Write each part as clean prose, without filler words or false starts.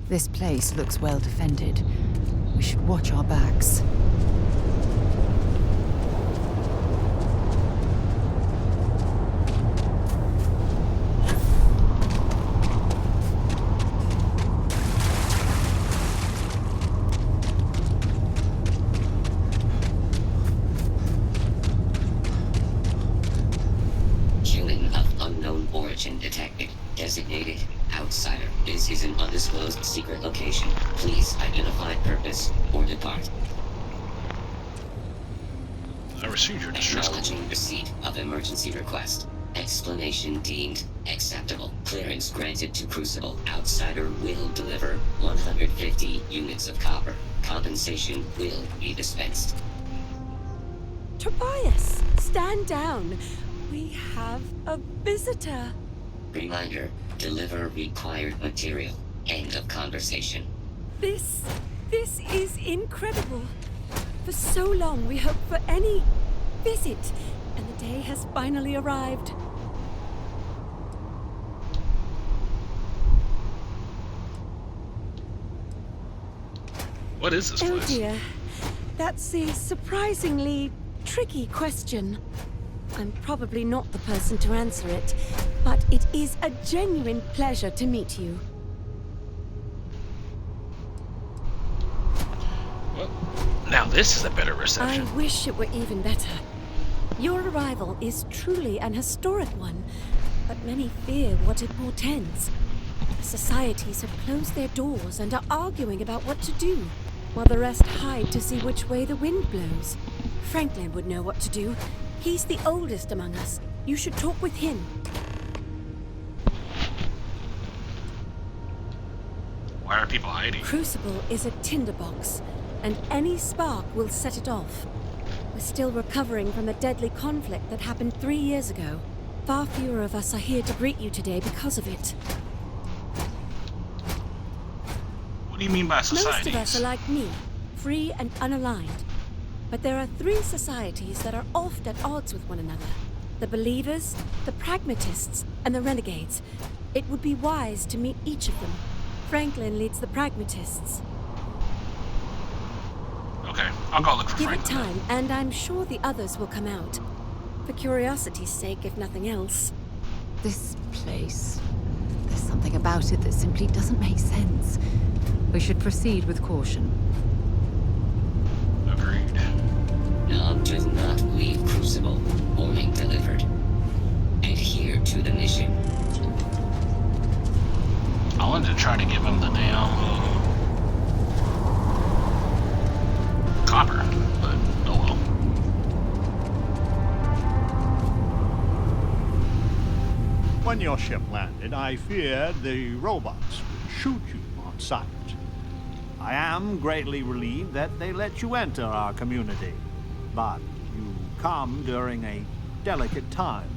This place looks well defended. We should watch our backs. Detected. Designated outsider. This is an undisclosed secret location. Please identify purpose or depart. I received your distress call. Acknowledging receipt of emergency request. Explanation deemed acceptable. Clearance granted to Crucible. Outsider will deliver 150 units of copper. Compensation will be dispensed. Tobias, stand down. We have a visitor. Reminder, deliver required material. End of conversation. This is incredible. For so long we hoped for any visit, and the day has finally arrived. What is this place? place? Oh dear, that's a surprisingly tricky question. I'm probably not the person to answer it, but it is a genuine pleasure to meet you. Well, now this is a better reception. I wish it were even better. Your arrival is truly an historic one, but many fear what it portends. The societies have closed their doors and are arguing about what to do, while the rest hide to see which way the wind blows. Franklin would know what to do. He's the oldest among us. You should talk with him. Why are people hiding? Crucible is a tinderbox, and any spark will set it off. We're still recovering from a deadly conflict that happened 3 years ago. Far fewer of us are here to greet you today because of it. What do you mean by societies? Most of us are like me, free and unaligned. But there are 3 societies that are oft at odds with one another. The Believers, the Pragmatists, and the Renegades. It would be wise to meet each of them. Franklin leads the Pragmatists. Okay, I'll go look for Give Franklin. it time, and I'm sure the others will come out. For curiosity's sake, if nothing else. This place... There's something about it that simply doesn't make sense. We should proceed with caution. Agreed. Nom does not leave Crucible. Warning delivered. Adhere to the mission. I wanted to try to give him the damn copper, but oh well. When your ship landed, I feared the robots would shoot you on sight. I am greatly relieved that they let you enter our community. But you come during a delicate time.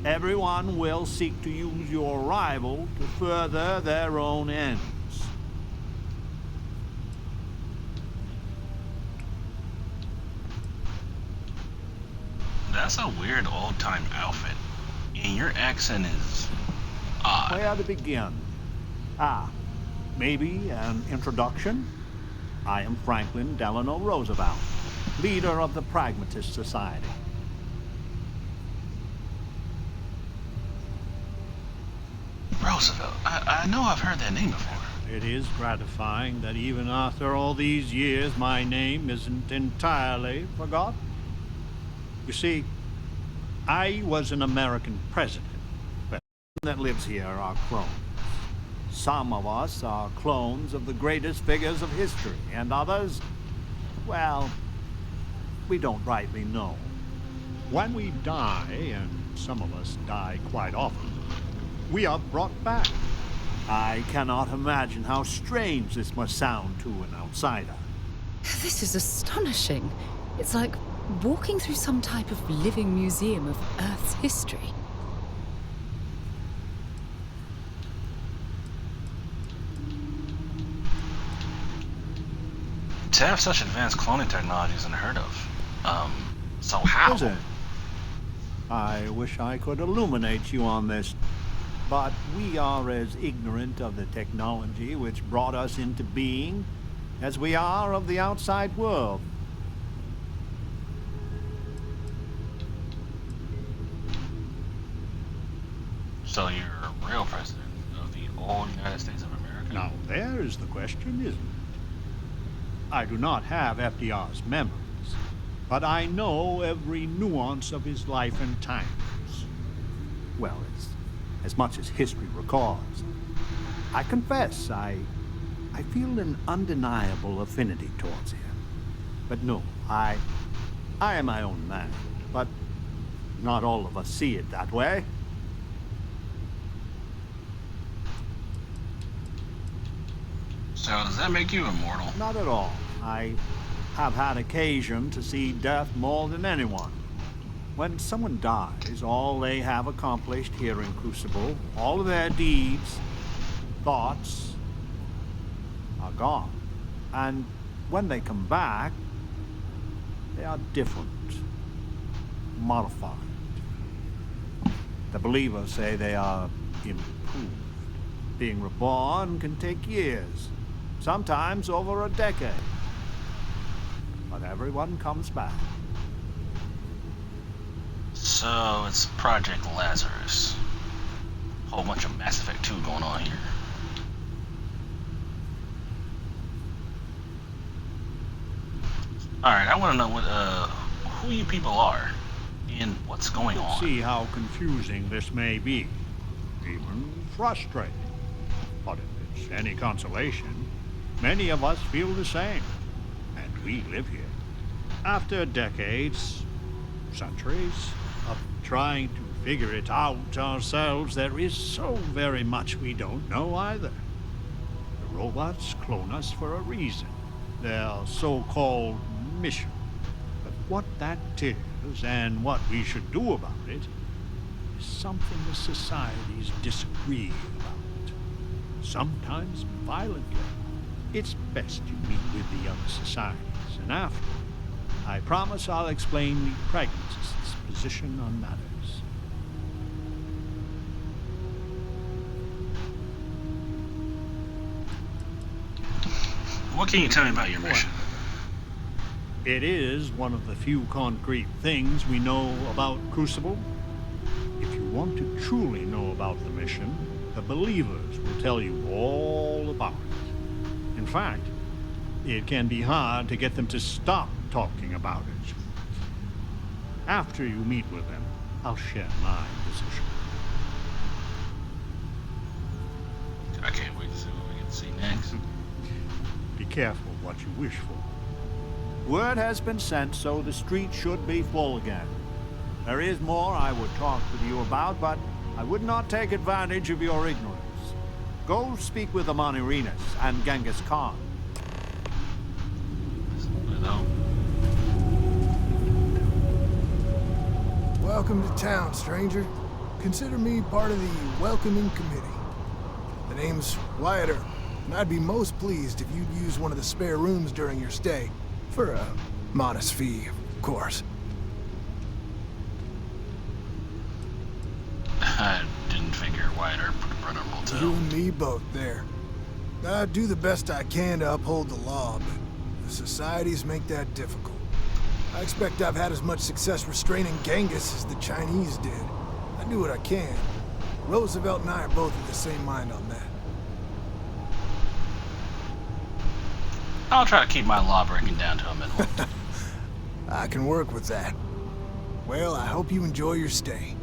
Everyone will seek to use your arrival to further their own ends. That's a weird old-time outfit. And your accent is odd. Where to begin? Maybe an introduction? I am Franklin Delano Roosevelt, leader of the Pragmatist Society. Roosevelt. I know I've heard that name before. It is gratifying that even after all these years, my name isn't entirely forgotten. You see, I was an American president, but that lives here are clones. Some of us are clones of the greatest figures of history, and others, well, we don't rightly know. When we die, and some of us die quite often, we are brought back. I cannot imagine how strange this must sound to an outsider. This is astonishing. It's like walking through some type of living museum of Earth's history. To have such advanced cloning technology is unheard of. So how? Is it? I wish I could illuminate you on this. but we are as ignorant of the technology which brought us into being as we are of the outside world. So you're a real president of the old United States of America? Now, there is the question, isn't it? I do not have FDR's memories, but I know every nuance of his life and times. Well, as much as history records. I confess, I feel an undeniable affinity towards him. But no, I am my own man, but not all of us see it that way. So does that make you immortal? Not at all. I have had occasion to see death more than anyone. When someone dies, all they have accomplished here in Crucible, all of their deeds, thoughts, are gone. And when they come back, they are different, modified. The believers say they are improved. Being reborn can take years, sometimes over a decade. But everyone comes back. So it's Project Lazarus. Whole bunch of Mass Effect 2 going on here. Alright, I want to know what who you people are and what's going on. See how confusing this may be, even frustrating. But if it's any consolation, many of us feel the same, and we live here. After decades, centuries, of trying to figure it out ourselves, there is so very much we don't know either. The robots clone us for a reason, their so-called mission. But what that is, and what we should do about it, is something the societies disagree about. Sometimes violently. It's best you meet with the other societies, and after, I promise I'll explain the pragmatist's position on matters. What can you tell me about your mission? It is one of the few concrete things we know about Crucible. If you want to truly know about the mission, the believers will tell you all about it. In fact, it can be hard to get them to stop talking about it. After you meet with them, I'll share my position. I can't wait to see what we get to see next. Be careful what you wish for. Word has been sent, so the street should be full again. There is more I would talk with you about, but I would not take advantage of your ignorance. Go speak with Amanirenas and Genghis Khan. Welcome to town, stranger. Consider me part of the welcoming committee. The name's Wyatt Earp, and I'd be most pleased if you'd use one of the spare rooms during your stay. For a modest fee, of course. I didn't figure Wyatt Earp would run a motel. You and me both there. I do the best I can to uphold the law, but the societies make that difficult. I expect I've had as much success restraining Genghis as the Chinese did. I do what I can. Roosevelt and I are both of the same mind on that. I'll try to keep my law breaking down to a minimum. I can work with that. Well, I hope you enjoy your stay.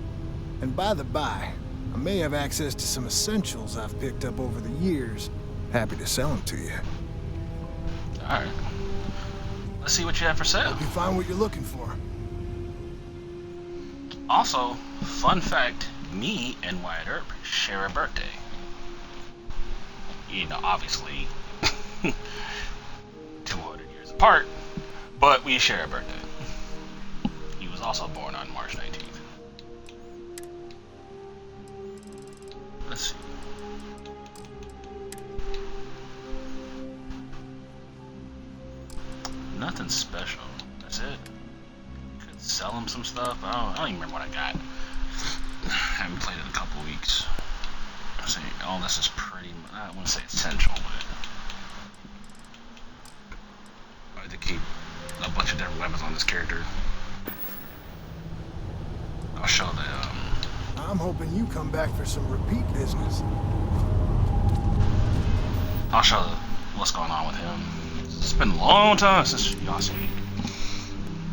And by the by, I may have access to some essentials I've picked up over the years. Happy to sell them to you. Alright. Let's see what you have for sale. Hope you find what you're looking for. Also, fun fact, me and Wyatt Earp share a birthday. You know, obviously, 200 years apart, but we share a birthday. He was also born on March 19th. Let's see. Nothing special. That's it. Could sell him some stuff. I don't even remember what I got. I haven't played it in a couple weeks. See, all this is pretty. I wouldn't say essential, but I like to keep a bunch of different weapons on this character. I'll show the. I'm hoping you come back for some repeat business. I'll show what's going on with him. It's been a long time since y'all seen me.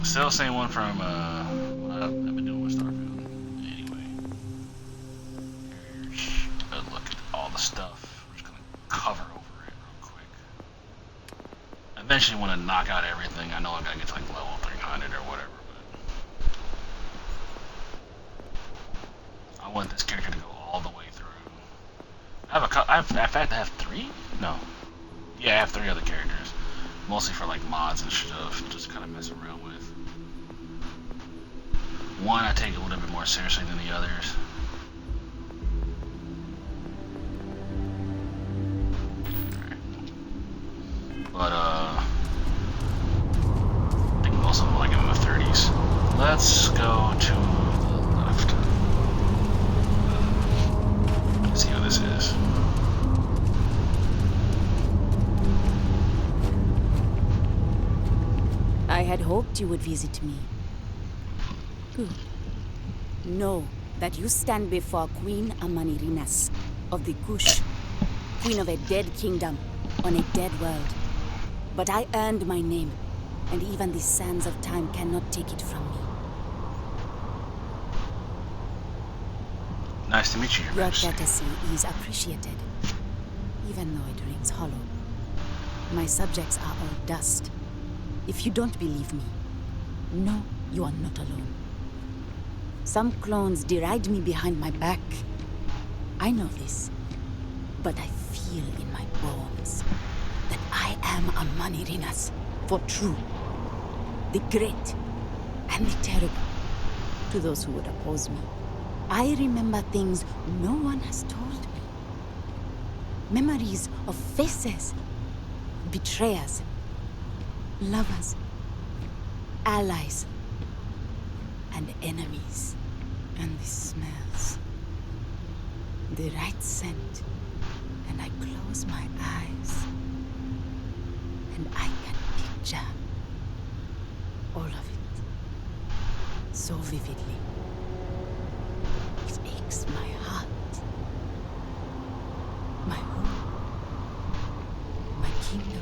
Still the same one from what I've been doing with Starfield. Anyway, here's a look at all the stuff. We're just gonna cover over it real quick. Eventually, want to knock out everything. I know I gotta get to like level 300 or whatever, but I want this character to go all the way through. I fact, I have 3? No. Yeah, I have 3 other characters. Mostly for like mods and stuff, just kind of mess around with. One I take a little bit more seriously than the others. But I think most of them like in the 30s. Let's go to the left. Let's see how this is. I had hoped you would visit me. Good. Know that you stand before Queen Amanirinas of the Kush, queen of a dead kingdom on a dead world. But I earned my name, and even the sands of time cannot take it from me. Nice to meet you, Your Your Majesty. courtesy is appreciated, even though it rings hollow. My subjects are all dust. If you don't believe me, know you are not alone. Some clones deride me behind my back. I know this, but I feel in my bones that I am a Manirinas for true. The great and the terrible to those who would oppose me. I remember things no one has told me. Memories of faces, betrayers, lovers, allies, and enemies. And the smells. The right scent. And I close my eyes. And I can picture all of it. So vividly. It aches my heart. My home. My kingdom.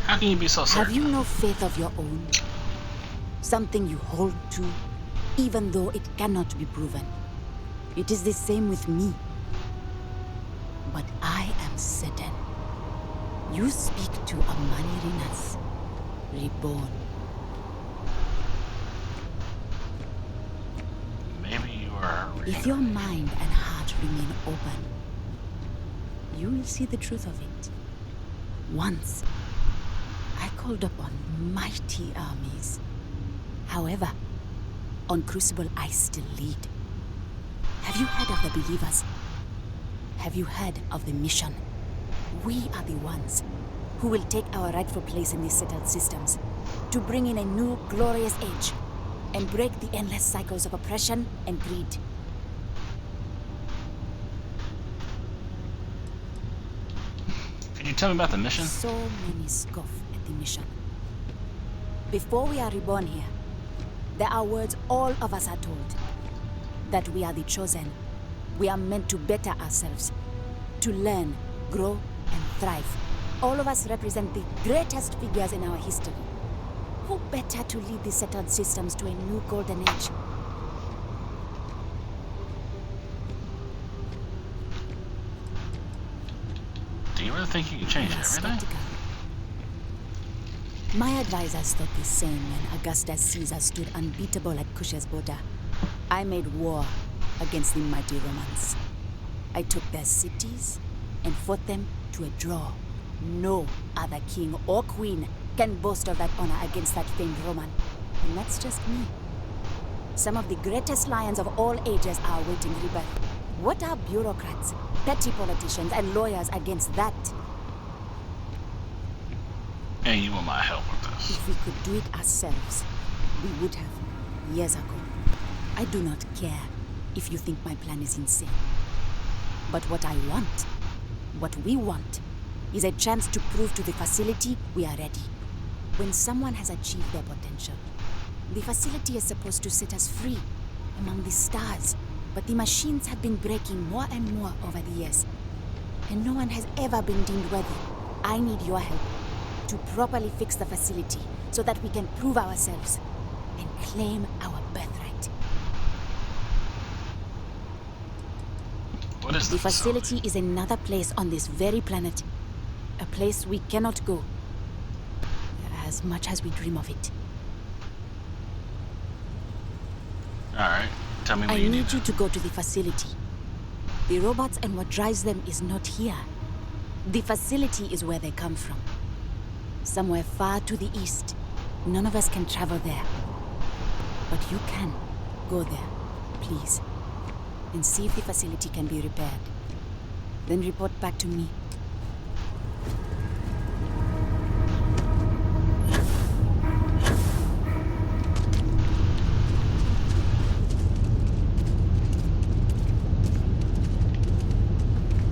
How can you be so certain? Have you no faith of your own? Something you hold to, even though it cannot be proven. It is the same with me. But I am certain. You speak to a Manirinas, reborn. Maybe you are. If your mind and heart remain open, you will see the truth of it. Once, I called upon mighty armies. However, on Crucible I still lead. Have you heard of the believers? Have you heard of the mission? We are the ones who will take our rightful place in these settled systems to bring in a new glorious age and break the endless cycles of oppression and greed. Can you tell me about the mission? So many scoff at the mission. Before we are reborn here, there are words all of us are told. That we are the chosen. We are meant to better ourselves. To learn, grow, and thrive. All of us represent the greatest figures in our history. Who better to lead the settled systems to a new golden age? Do you really think you can change We are everything? skeptical. My advisors thought the same when Augustus Caesar stood unbeatable at Kush's border. I made war against the mighty Romans. I took their cities and fought them to a draw. No other king or queen can boast of that honor against that famed Roman. And that's just me. Some of the greatest lions of all ages are awaiting rebirth. What are bureaucrats, petty politicians, and lawyers against that? And you want my help with this. If we could do it ourselves, we would have, years ago. I do not care if you think my plan is insane. But what I want, what we want, is a chance to prove to the facility we are ready. When someone has achieved their potential, the facility is supposed to set us free among the stars. But the machines have been breaking more and more over the years, and no one has ever been deemed worthy. I need your help to properly fix the facility so that we can prove ourselves and claim our birthright. What is The facility is another place on this very planet. A place we cannot go, as much as we dream of it. Alright, tell me what I you need you need. to go to the facility. The robots and what drives them is not here. The facility is where they come from. Somewhere far to the east. None of us can travel there. But you can. Go there, please. And see if the facility can be repaired. Then report back to me.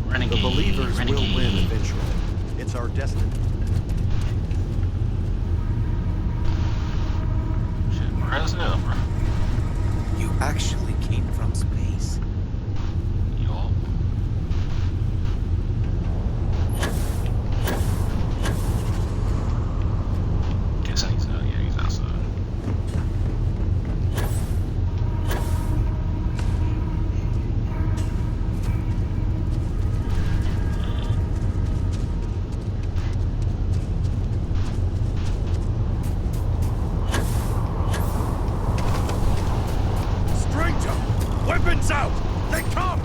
Renegade, The believers will win renegade. eventually. It's our destiny. Shit, where's it up, bro? You actually came from space. Yup. Guessing he's out. Yeah, he's outside. Stranger! Weapons out! They come!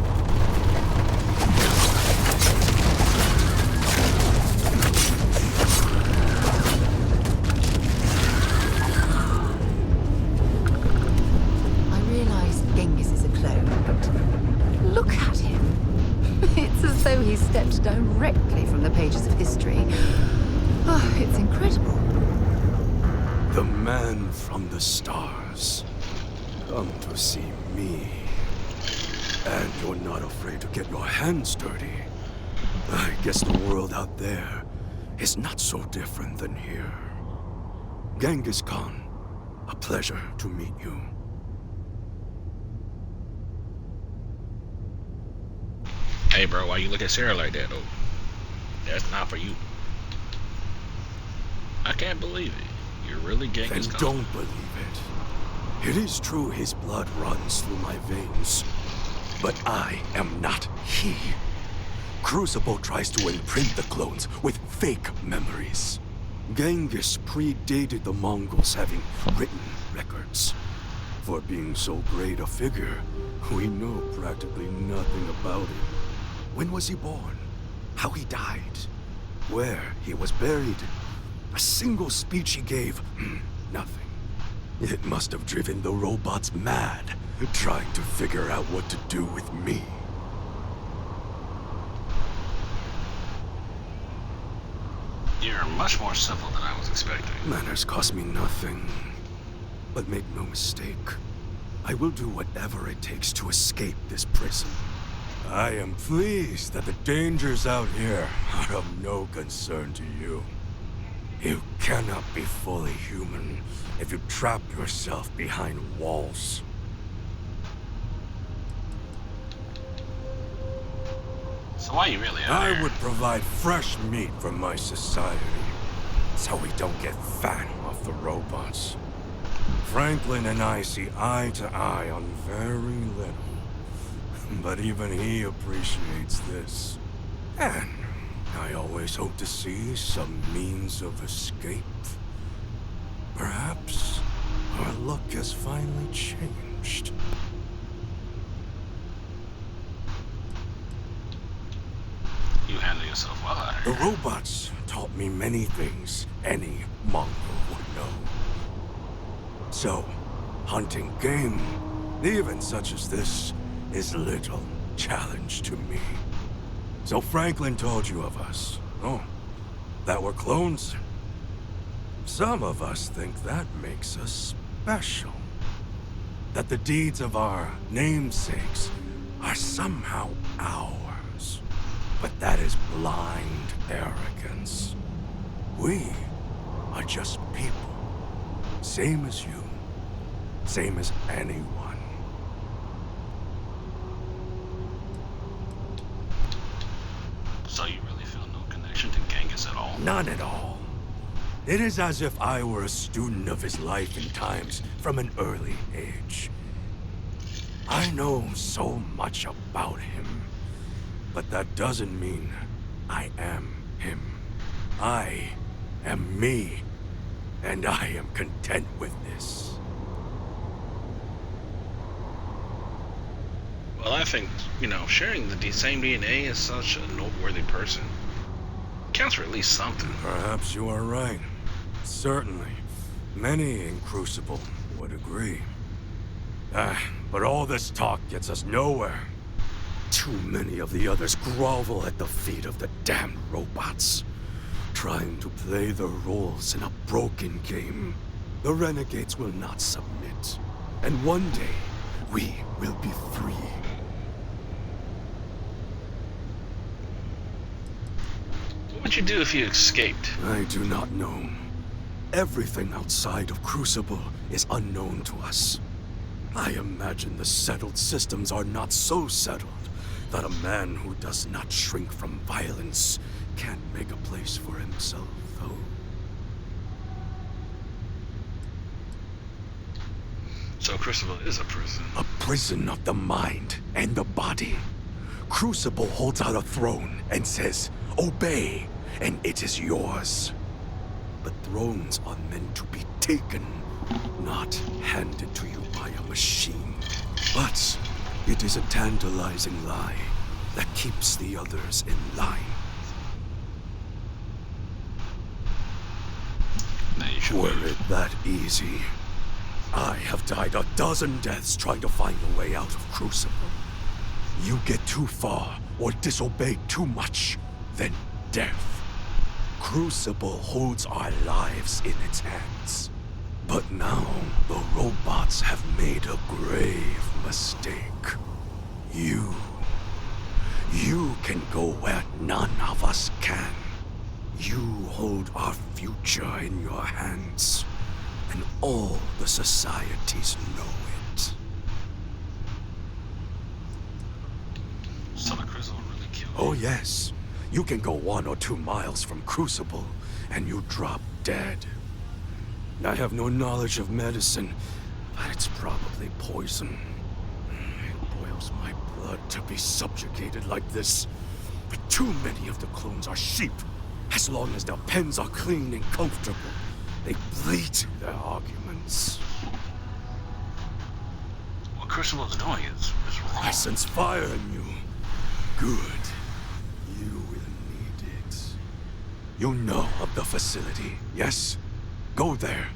I realize Genghis is a clone, but look at him. It's as though he stepped directly from the pages of history. Oh, it's incredible. The man from the stars. Come to see me. And you're not afraid to get your hands dirty. I guess the world out there is not so different than here. Genghis Khan, a pleasure to meet you. Hey, bro, why you look at Sarah like that, though? That's not for you. I can't believe it. You're really Genghis Then Khan. don't believe it. It is true his blood runs through my veins. But I am not he. Crucible tries to imprint the clones with fake memories. Genghis predated the Mongols having written records. For being so great a figure, we know practically nothing about him. When was he born? How he died? Where he was buried? A single speech he gave? Nothing. It must have driven the robots mad, trying to figure out what to do with me. You're much more civil than I was expecting. Manners cost me nothing. But make no mistake, I will do whatever it takes to escape this prison. I am pleased that the dangers out here are of no concern to you. You cannot be fully human if you trap yourself behind walls. So why you really out I here? would provide fresh meat for my society, so we don't get fat off the robots. Franklin and I see eye to eye on very little. But even he appreciates this. And I always hope to see some means of escape. Perhaps our luck has finally changed. You handle yourself well out The here. robots taught me many things any Mongol would know. So, hunting game, even such as this, is little challenge to me. So Franklin told you of us. Oh, that we're clones? Some of us think that makes us special. That the deeds of our namesakes are somehow ours. But that is blind arrogance. We are just people. Same as you. Same as anyone. So you really feel no connection to Genghis at all? None at all. It is as if I were a student of his life and times from an early age. I know so much about him, but that doesn't mean I am him. I am me, and I am content with this. Well, I think, sharing the same DNA as such a noteworthy person counts for at least something. Perhaps you are right. Certainly, many in Crucible would agree. But all this talk gets us nowhere. Too many of the others grovel at the feet of the damned robots, trying to play their roles in a broken game. The renegades will not submit, and one day, we will be free. What would you do if you escaped? I do not know. Everything outside of Crucible is unknown to us. I imagine the settled systems are not so settled that a man who does not shrink from violence can't make a place for himself, though. So Crucible is a prison. A prison of the mind and the body. Crucible holds out a throne and says, "Obey, and it is yours." But thrones are meant to be taken, not handed to you by a machine. But it is a tantalizing lie that keeps the others in line. Were it that easy, I have died a dozen deaths trying to find a way out of Crucible. You get too far or disobey too much, then death. Crucible holds our lives in its hands. But now, the robots have made a grave mistake. You can go where none of us can. You hold our future in your hands, and all the societies know it. So the Crucible really killed you? Oh yes. You can go 1 or 2 miles from Crucible, and you drop dead. I have no knowledge of medicine, but it's probably poison. It boils my blood to be subjugated like this. But too many of the clones are sheep. As long as their pens are clean and comfortable, they bleat their arguments. What Crucible is doing is wrong. I sense fire in you. Good. You will need it. You know of the facility, yes? Go there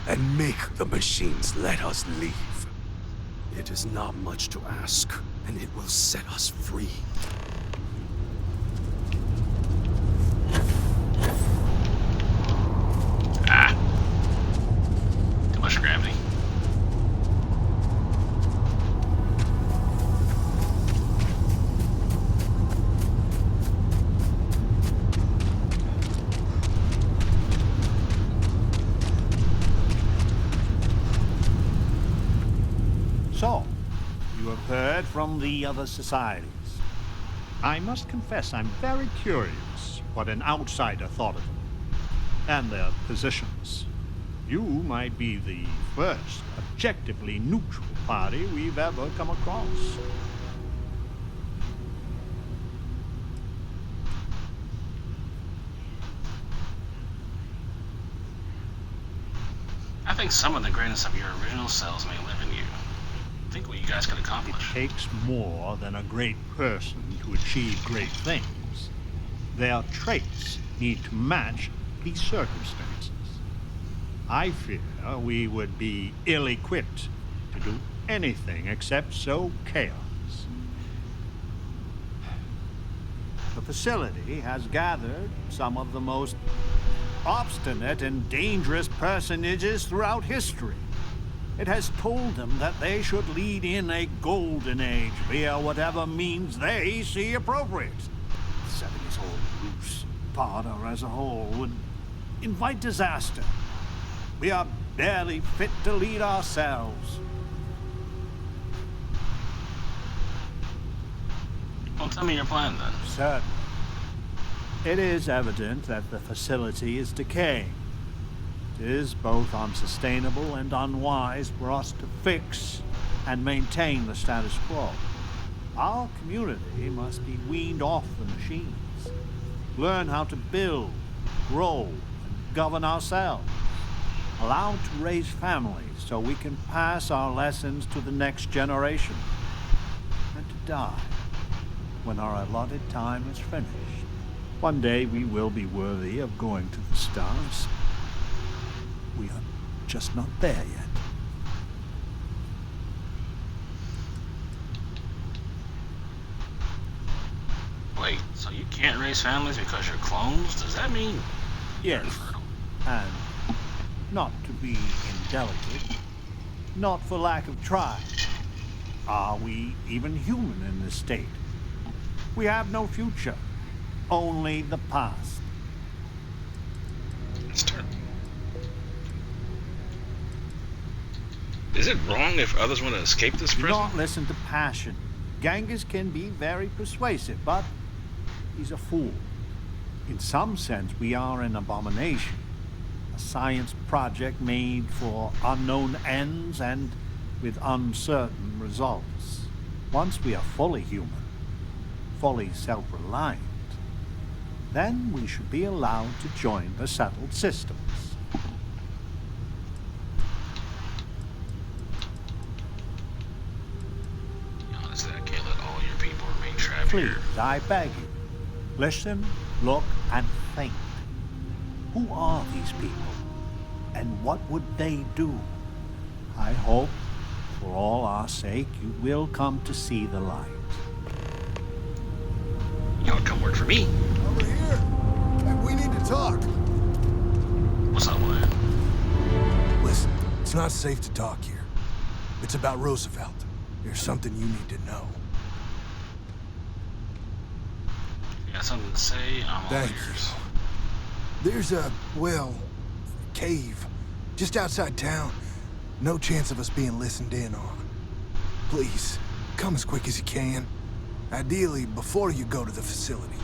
and make the machines let us leave. It is not much to ask, and it will set us free. Too much gravity. So, you have heard from the other societies. I must confess I'm very curious what an outsider thought of them and their positions. You might be the first objectively neutral party we've ever come across. I think some of the greatness of your original selves may live in you. Think what you guys could accomplish. It takes more than a great person to achieve great things. Their traits need to match the circumstances. I fear we would be ill-equipped to do anything except sow chaos. The facility has gathered some of the most obstinate and dangerous personages throughout history. It has told them that they should lead in a golden age via whatever means they see appropriate. Setting us all loose, Parda as a whole, would invite disaster. We are barely fit to lead ourselves. Well, tell me your plan then. Certainly. It is evident that the facility is decaying. It is both unsustainable and unwise for us to fix and maintain the status quo. Our community must be weaned off the machines, learn how to build, grow, and govern ourselves, allowed to raise families so we can pass our lessons to the next generation, and to die when our allotted time is finished. One day we will be worthy of going to the stars. We are just not there yet. Wait, so you can't raise families because you're clones? Does that mean Yes, you're infertile? and not to be indelicate, not for lack of trying. Are we even human in this state? We have no future, only the past. Let's turn. Is it wrong if others want to escape this Do prison? not listen to passion. Genghis can be very persuasive, but he's a fool. In some sense, we are an abomination. A science project made for unknown ends and with uncertain results. Once we are fully human, fully self-reliant, then we should be allowed to join the settled systems. Honestly, I can't let all your people remain trapped Please, here. I beg you, listen, look, and think. Who are these people? And what would they do? I hope, for all our sake, you will come to see the light. Y'all come work for me. Over here. And we need to talk. What's up, William? Listen, it's not safe to talk here. It's about Roosevelt. There's something you need to know. You got something to say? I'm all Thank ears. you. There's a, well, cave just outside town. No chance of us being listened in on. Please, come as quick as you can. Ideally, before you go to the facility.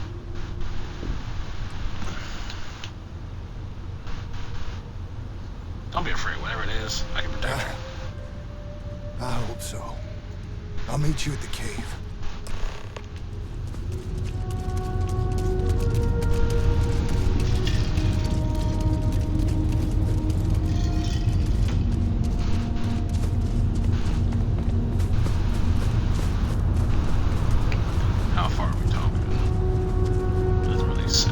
Don't be afraid. Whatever it is, I can protect you. I hope so. I'll meet you at the cave. How far are we talking? Doesn't really say.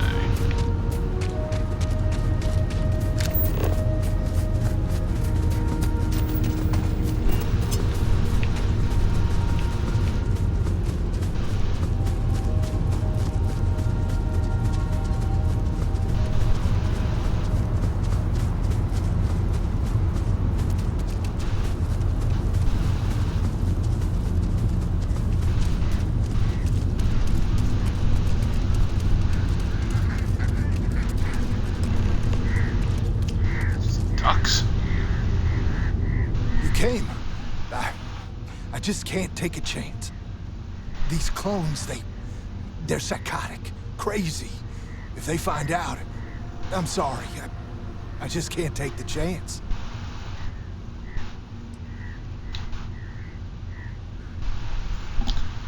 Ducks. You came. I just can't take a chance. These clones, they're psychotic, crazy. If they find out, I'm sorry. I just can't take the chance.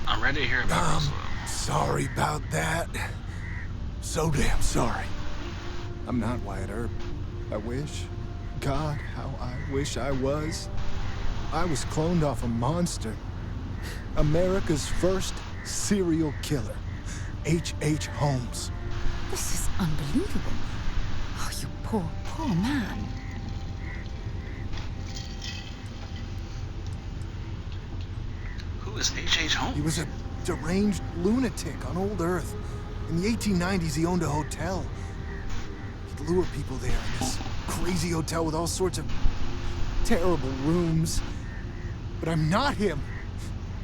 I'm ready to hear about Roosevelt. Sorry about that. So damn sorry. I'm not Wyatt Earp. I wish. God, how I wish I was. I was cloned off a monster. America's first serial killer. H.H. Holmes. This is unbelievable. Oh, you poor, poor man. Who is H.H. Holmes? He was a deranged lunatic on old Earth. In the 1890s, he owned a hotel. slew of people there in this crazy hotel with all sorts of terrible rooms. But I'm not him.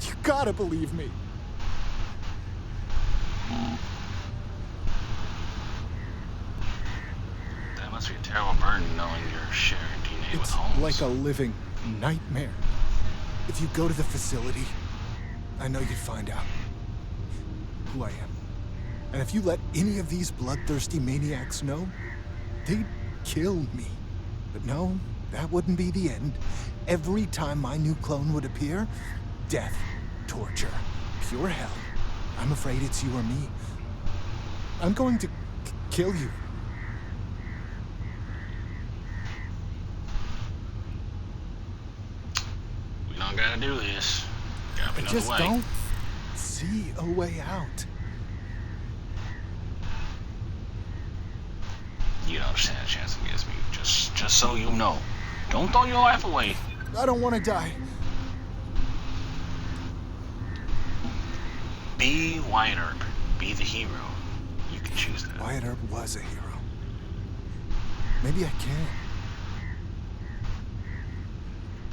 You gotta believe me. That must be a terrible burden knowing you're sharing DNA with It's Holmes. like a living nightmare. If you go to the facility, I know you'd find out who I am. And if you let any of these bloodthirsty maniacs know, they'd kill me. But no, that wouldn't be the end. Every time my new clone would appear, death, torture, pure hell. I'm afraid it's you or me. I'm going to kill you. We don't gotta do this. Gotta be I another just way. don't see a way out. You don't stand a chance against me. Just so you know. Don't throw your life away. I don't want to die. Be Wyatt Earp. Be the hero. You can choose that. Wyatt Earp was a hero. Maybe I can.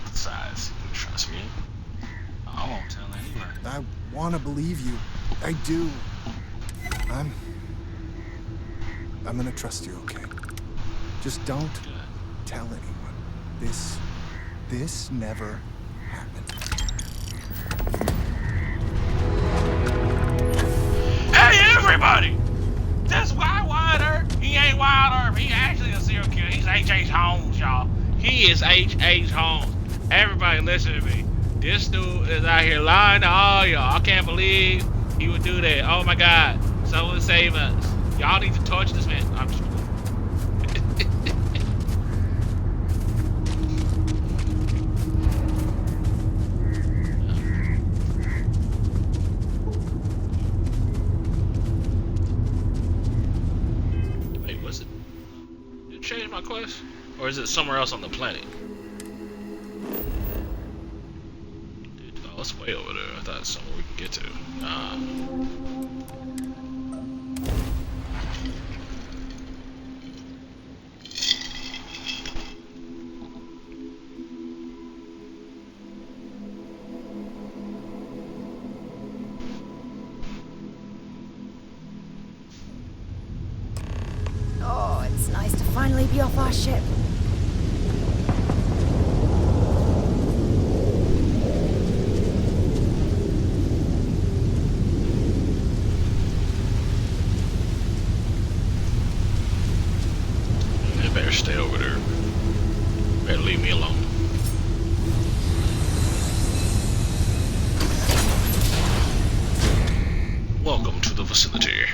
Besides, you trust me. I won't tell anyone. I want to believe you. I do. I'm gonna trust you, okay? Just don't Good. tell anyone. This never happened. Hey, everybody! That's why Wyatt Earp. He ain't Wyatt Earp. He actually a serial killer. He's H.H. Holmes, y'all. He is H.H. Holmes. Everybody listen to me. This dude is out here lying to all y'all. I can't believe he would do that. Oh my God. Someone save us. Y'all need to torture this man. I'm just... Wait, was it? Did it change my quest? Or is it somewhere else on the planet? Oh, it's way over there. I thought it's somewhere we can get to. Oh, it's nice to finally be off our ship. They better stay over there. Better leave me alone. Welcome to the facility.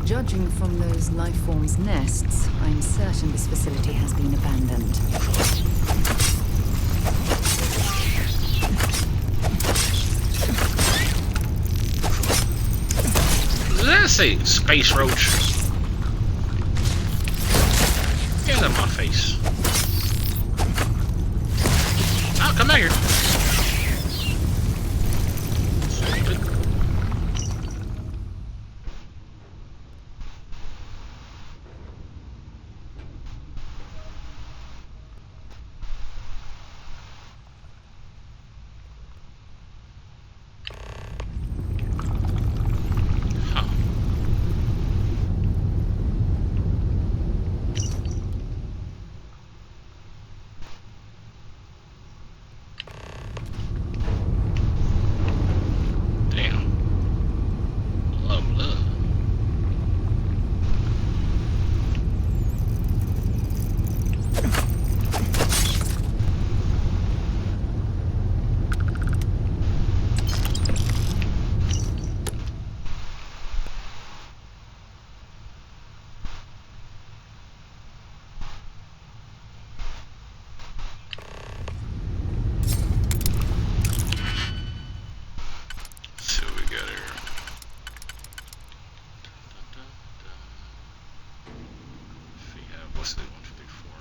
Judging from those life forms' nests, I'm certain this facility has been abandoned. Does that say space roach? Get out of my face. Oh, come back here. Stupid. What's the 1, 2, 3, 4?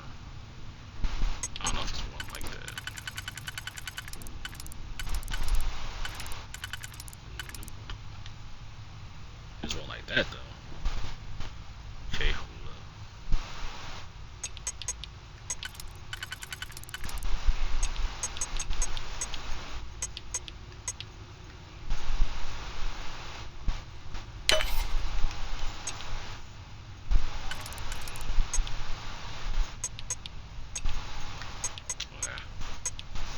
I don't know if it's one like that. There's one like that though. Okay, hold up. Okay.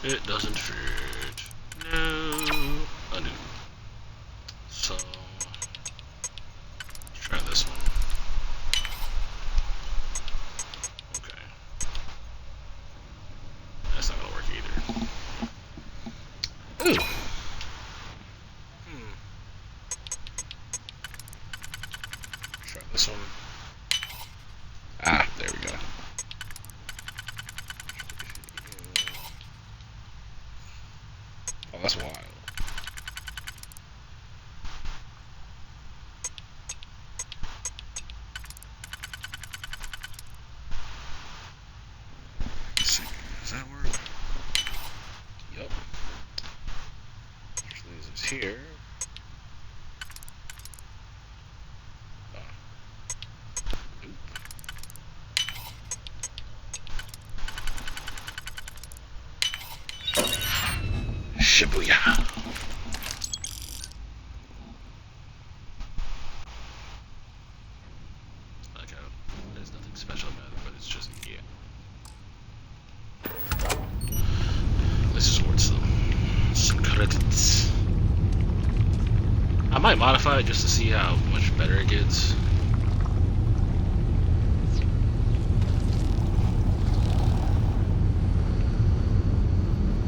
It doesn't fit. No. Undo. So let's try this one. Okay. That's not gonna work either. Ooh. Try this one. Ah, there we go. Oh, that's wild. Let's see. Does that work? Yup. There's lasers here. Shibuya. Okay, there's nothing special about it, but it's just, yeah. Let's just watch some credits. I might modify it just to see how much better it gets.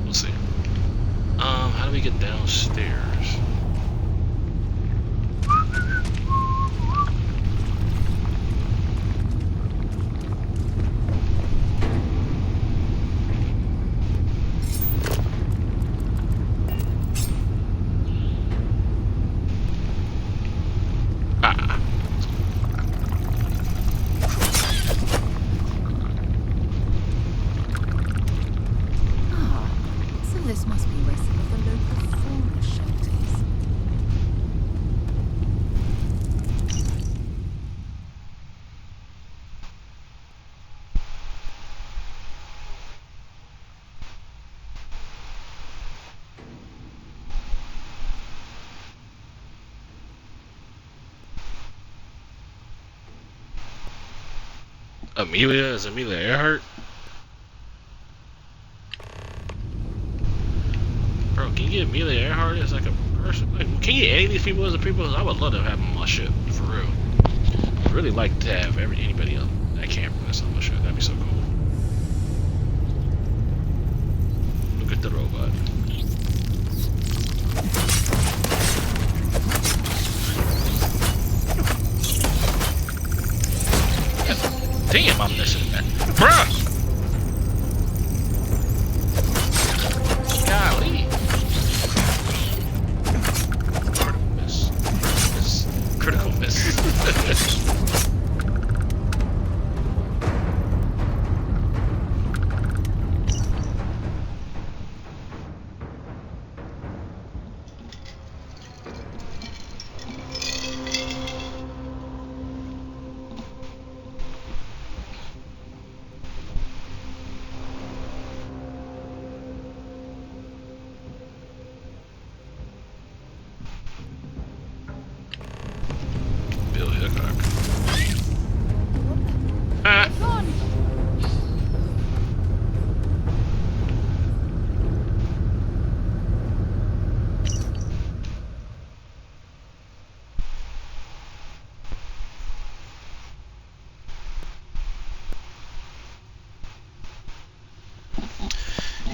We'll see. How do we get downstairs? So this must be where some of the local fauna shelters. Amelia? Is Amelia Earhart? Bro, can you get Amelia Earhart as like a person? Like, can you get any of these people as a people? I would love to have them on my ship, for real. I'd really like to have anybody else that can't bring us on my ship. That'd be so cool. Look at the robot. Damn, I'm missing that. Bruh! Golly. Critical miss.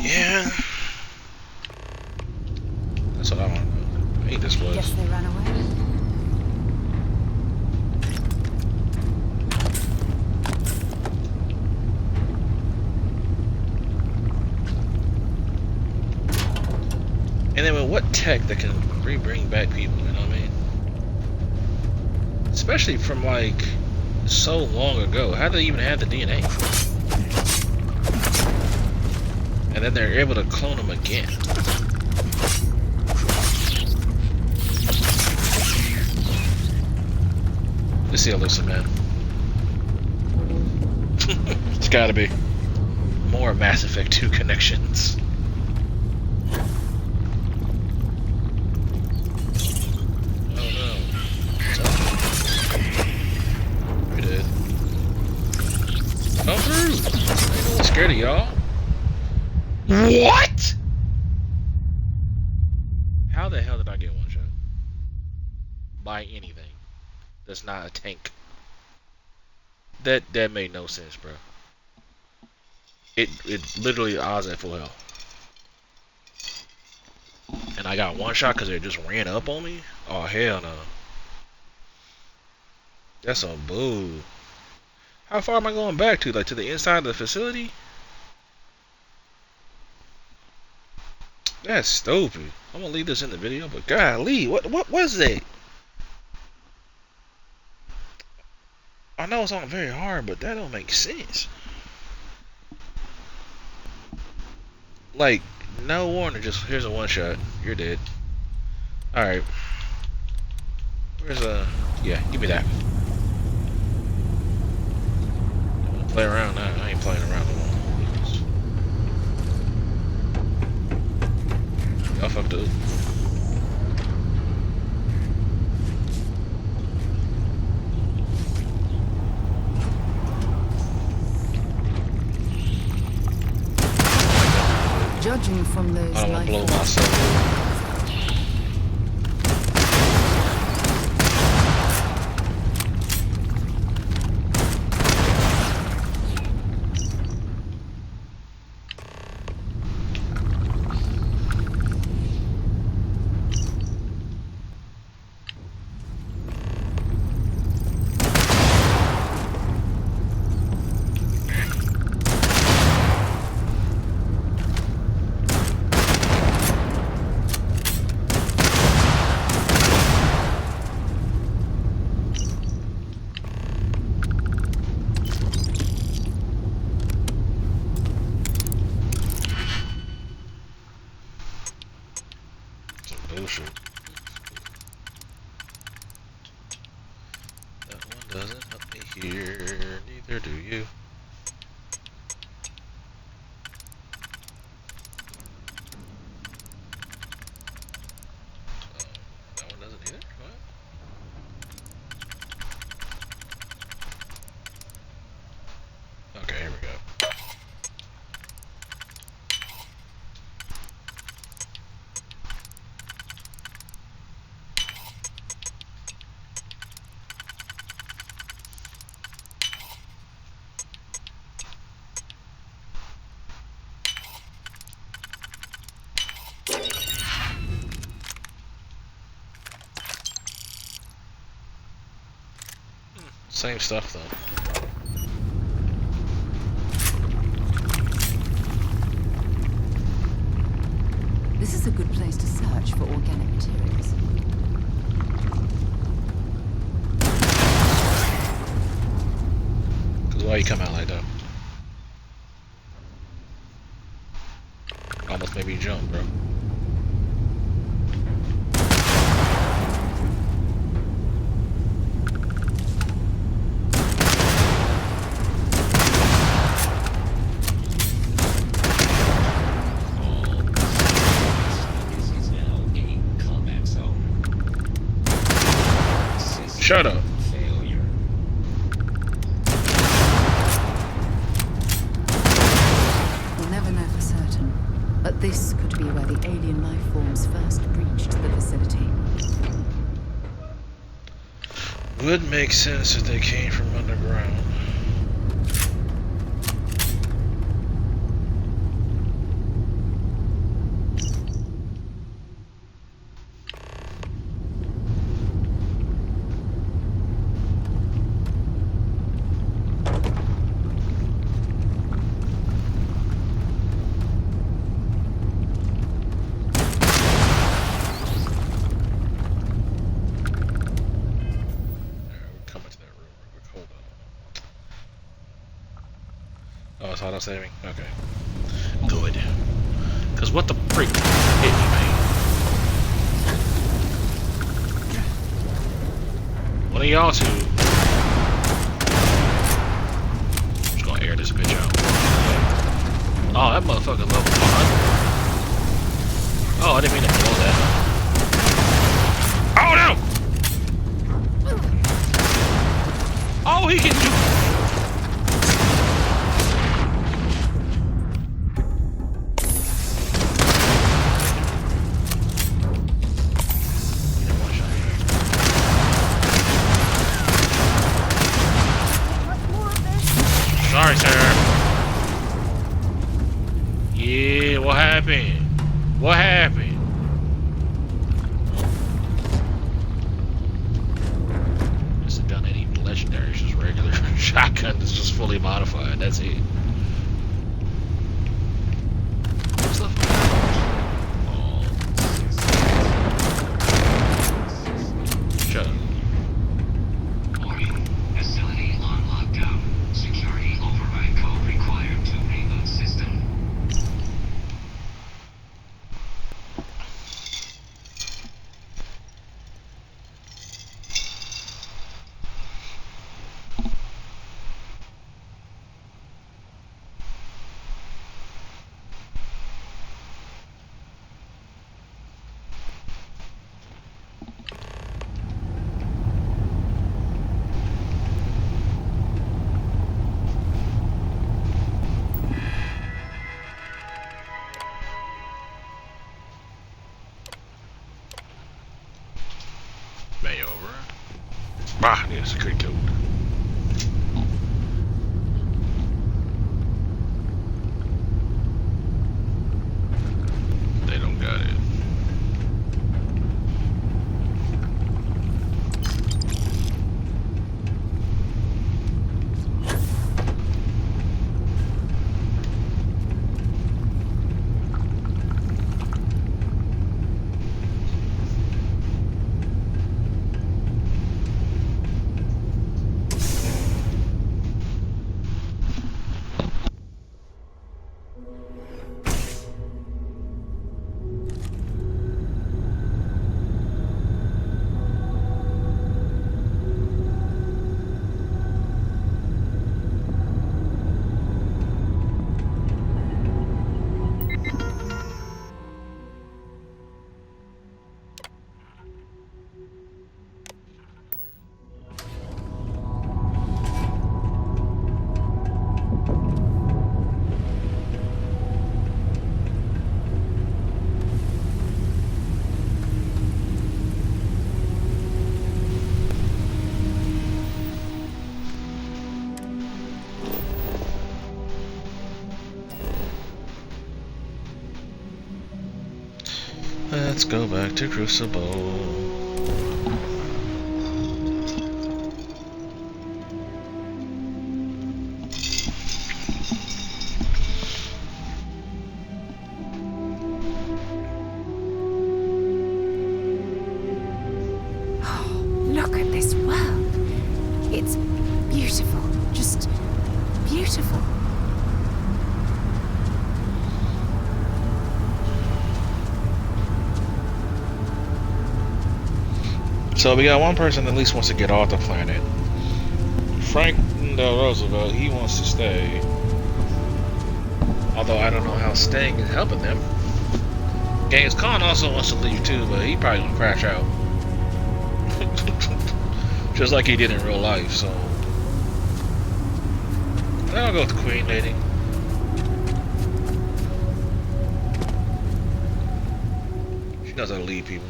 Yeah. That's what I want to know. I think this was. Guess they ran away. And then with what tech that can bring back people, you know what I mean? Especially from like so long ago. How do they even have the DNA? And then they're able to clone them again. Let's see how it looks, man. It's gotta be more Mass Effect 2 connections. Oh no. We did. Come through! Ain't no one scared of y'all. What? How the hell did I get one shot? By anything. That's not a tank. That made no sense, bro. It literally odds at full health. And I got one shot because it just ran up on me? Oh, hell no. That's a boo. How far am I going back to? Like to the inside of the facility? That's stupid. I'm gonna leave this in the video, but golly, what was that? I know it's not very hard, but that don't make sense. Like, no warning, just here's a one shot. You're dead. Alright. Where's yeah, give me that. I'm gonna play around now. I ain't playing around no more. Y'all fucked up. Judging from those I don't want to blow life myself. Bullshit. That one doesn't help me here, neither do you. That one doesn't either? What? Okay, here we go. Same stuff though. This is a good place to search for organic materials. Cause why you come out like that? Almost made me jump, bro. Shut up. Failure. We'll never know for certain, but this could be where the alien life forms first breached the facility. Would make sense if they came from underground. Coming to that room real quick. Hold on. that's auto-saving? Okay. Good. Because what the freak hit me, man? One of y'all two. I'm just gonna air this bitch out. Oh, that motherfucker level 100. Oh, I didn't mean to blow that. Oh no! Oh, he can do. Sorry, sir. Yeah, what happened? What happened? It's a gun that ain't legendary, it's just regular shotgun that's just fully modified. That's it. What's left? Oh. Shut up. Facility on lockdown. Security override code required to reboot system. May over. Ah, need a security code. They don't got it. Let's go back to Crucible. Look at this world. It's beautiful. Just beautiful. So we got one person that at least wants to get off the planet. Franklin Roosevelt, he wants to stay. Although I don't know how staying is helping them. Genghis Khan also wants to leave too, but he probably gonna crash out. Just like he did in real life, so. I'll go with the Queen Lady. She knows how to lead people.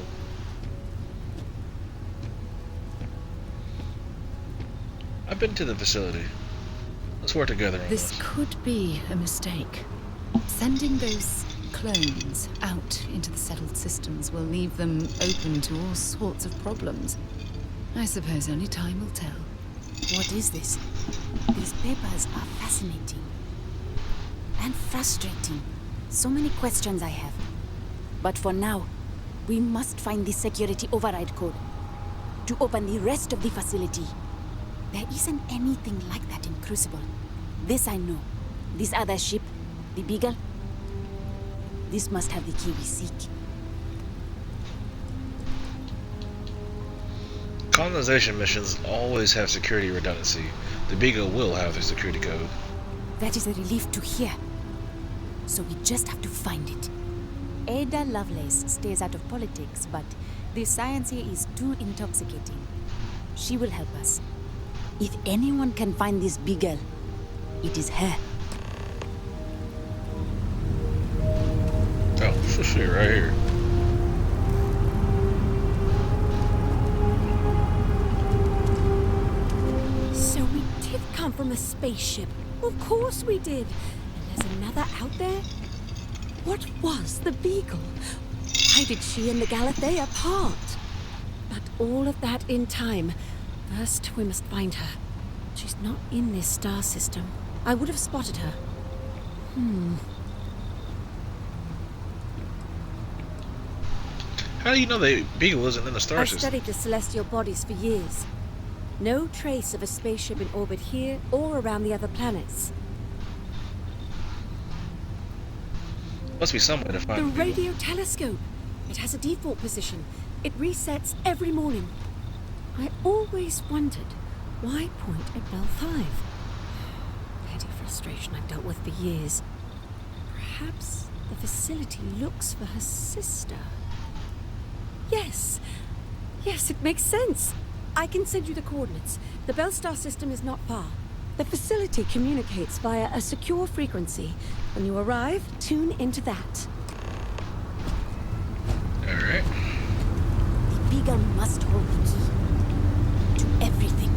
I've been to the facility. Let's work together on This this. could be a mistake. Sending those clones out into the settled systems will leave them open to all sorts of problems. I suppose only time will tell. What is this? These papers are fascinating. And frustrating. So many questions I have. But for now, we must find the security override code to open the rest of the facility. There isn't anything like that in Crucible. This I know. This other ship, the Beagle, this must have the key we seek. Colonization missions always have security redundancy. The Beagle will have a security code. That is a relief to hear. So we just have to find it. Ada Lovelace stays out of politics, but the science here is too intoxicating. She will help us. If anyone can find this Beagle, it is her. Oh, shit, right here. So we did come from a spaceship. Of course we did. And there's another out there? What was the Beagle? Why did she and the Galathea part? But all of that in time. First, we must find her. She's not in this star system. I would have spotted her. How do you know the Beagle isn't in the star I've system? studied the celestial bodies for years. No trace of a spaceship in orbit here or around the other planets. Must be some way to find The the Beagle. radio telescope. It has a default position. It resets every morning. I always wondered, why point at Bell 5? Petty frustration I've dealt with for years. Perhaps the facility looks for her sister. Yes. Yes, it makes sense. I can send you the coordinates. The Bell Star system is not far. The facility communicates via a secure frequency. When you arrive, tune into that. Alright. The Beagle must hold the key to everything.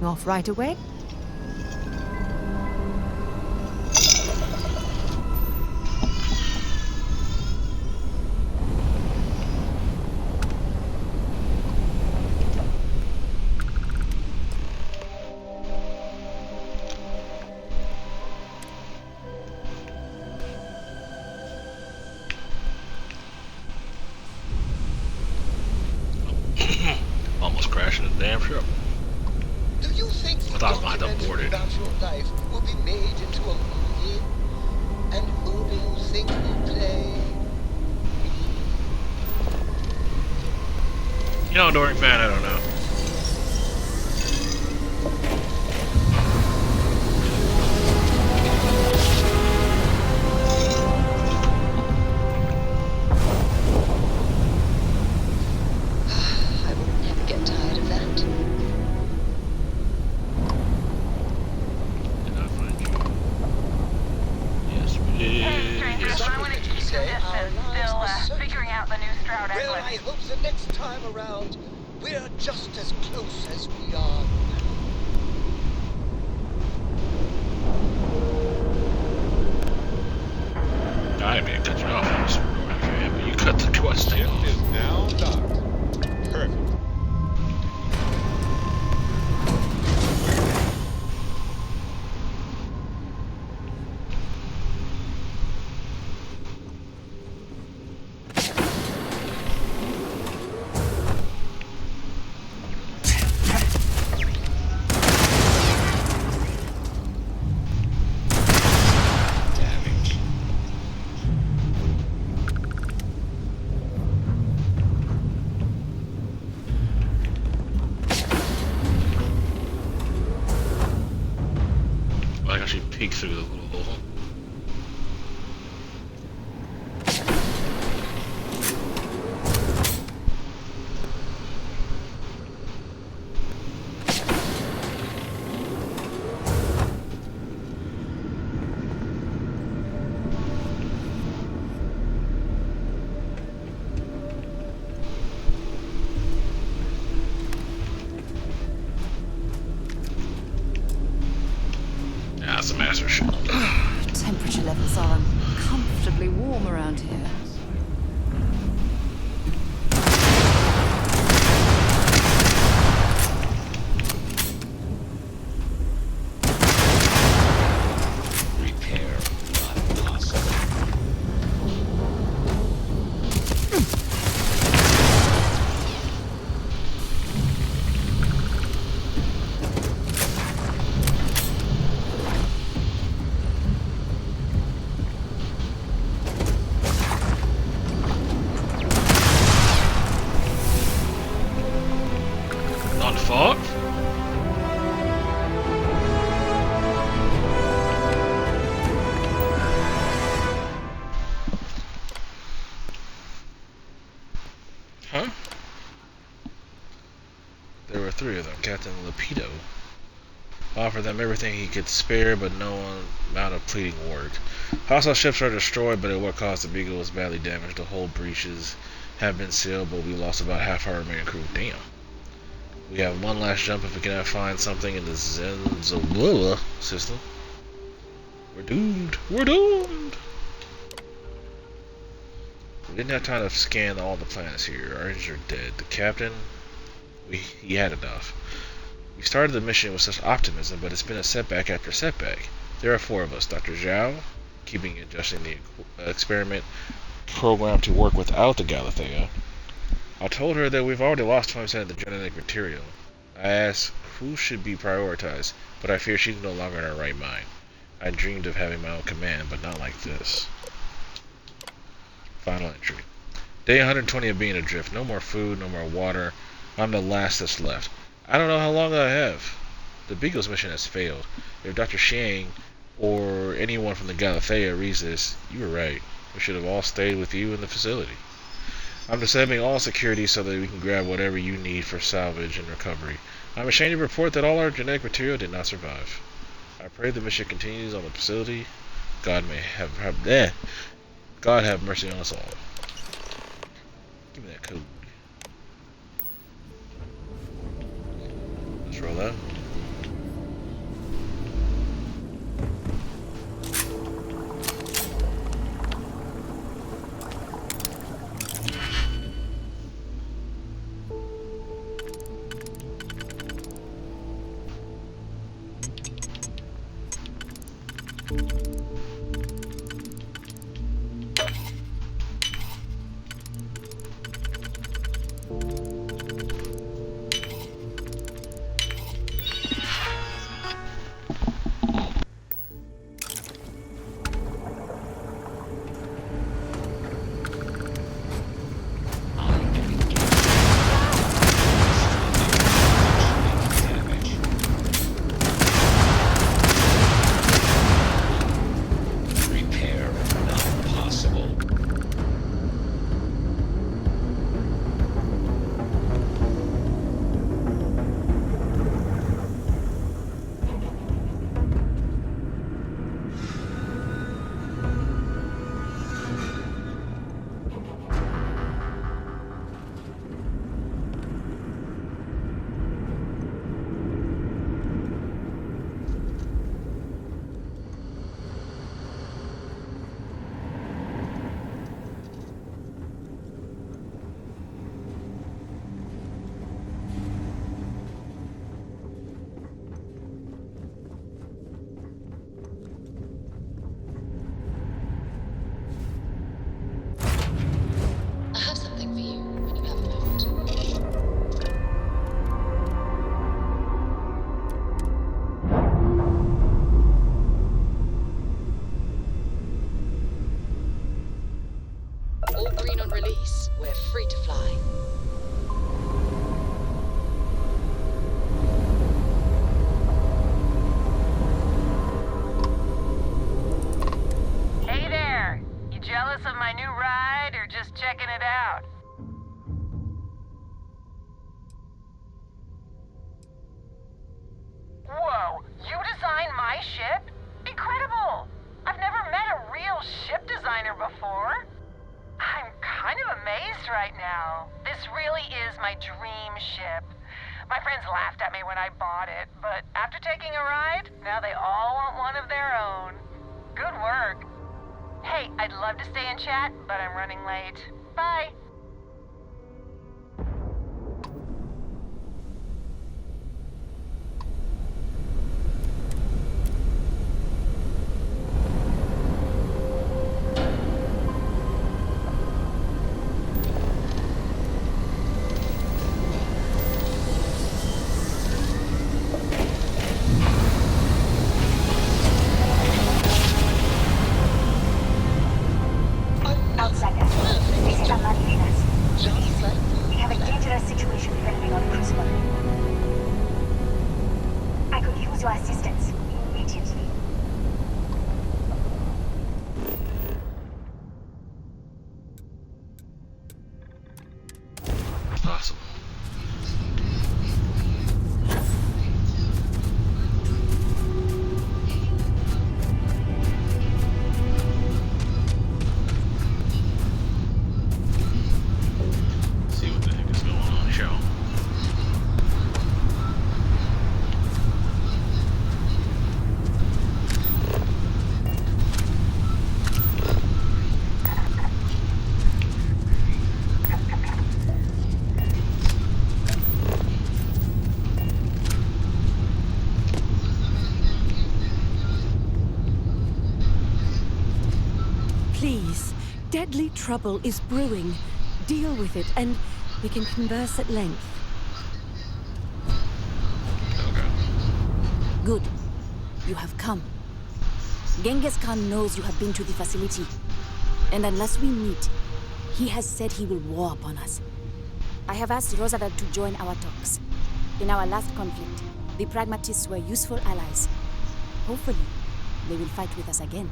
Off right away? Almost crashing the damn ship. Do you think the I thought I might have documentary boarded. about your life will be made into a movie? And who do you think will play? You know, Doring fan, I don't know. I will never get tired of that. Did not find you. Yes, we did. Hey, stranger, Yes, I we want to did. keep your distance. Still figuring out the new Stroud Well, I Eclipse. hope the next time around we're just as close as we are now. I didn't mean to cut you off. I was Doring fan, but you cut the question off. Is now docked. Perfect. Damn it. I can actually peek through the little hole. Yeah, that's a master shot. Huh? There were 3 of them. Captain Lapido offered them everything he could spare, but no amount of pleading worked. Hostile ships are destroyed, but at what cost? The Beagle was badly damaged. The hull breaches have been sealed, but we lost about half our remaining crew. Damn. We have one last jump if we cannot find something in the Zenzalua system. We're doomed. We're doomed. We didn't have time to scan all the planets here. Our engines are dead. The captain, he had enough. We started the mission with such optimism, but it's been a setback after setback. There are 4 of us. Dr. Zhao, keeping adjusting the experiment program to work without the Galathea. I told her that we've already lost 20% of the genetic material. I asked who should be prioritized, but I fear she's no longer in her right mind. I dreamed of having my own command, but not like this. Final entry. Day 120 of being adrift. No more food, no more water. I'm the last that's left. I don't know how long I have. The Beagle's mission has failed. If Dr. Shang or anyone from the Galathea reads this, you were right. We should have all stayed with you in the facility. I'm disabling all security so that we can grab whatever you need for salvage and recovery. I'm ashamed to report that all our genetic material did not survive. I pray the mission continues on the facility. God have mercy on us all. Give me that code. Let's roll out. I have something for you when you have a moment. All green on release. We're free to fly. Hey there! You jealous of my new ride or just checking it out? Whoa! You designed my ship? Incredible! I've never met a real ship designer before. I'm kind of amazed right now. This really is my dream ship. My friends laughed at me when I bought it, but after taking a ride, now they all want one of their own. Good work. Hey, I'd love to stay and chat, but I'm running late. Bye. Outsider, this is a Marina. Awesome. See what the heck is going on, show. Please, deadly trouble is brewing. Deal with it, and we can converse at length. Okay. Good. You have come. Genghis Khan knows you have been to the facility. And unless we meet, he has said he will war upon us. I have asked Roosevelt to join our talks. In our last conflict, the pragmatists were useful allies. Hopefully, they will fight with us again.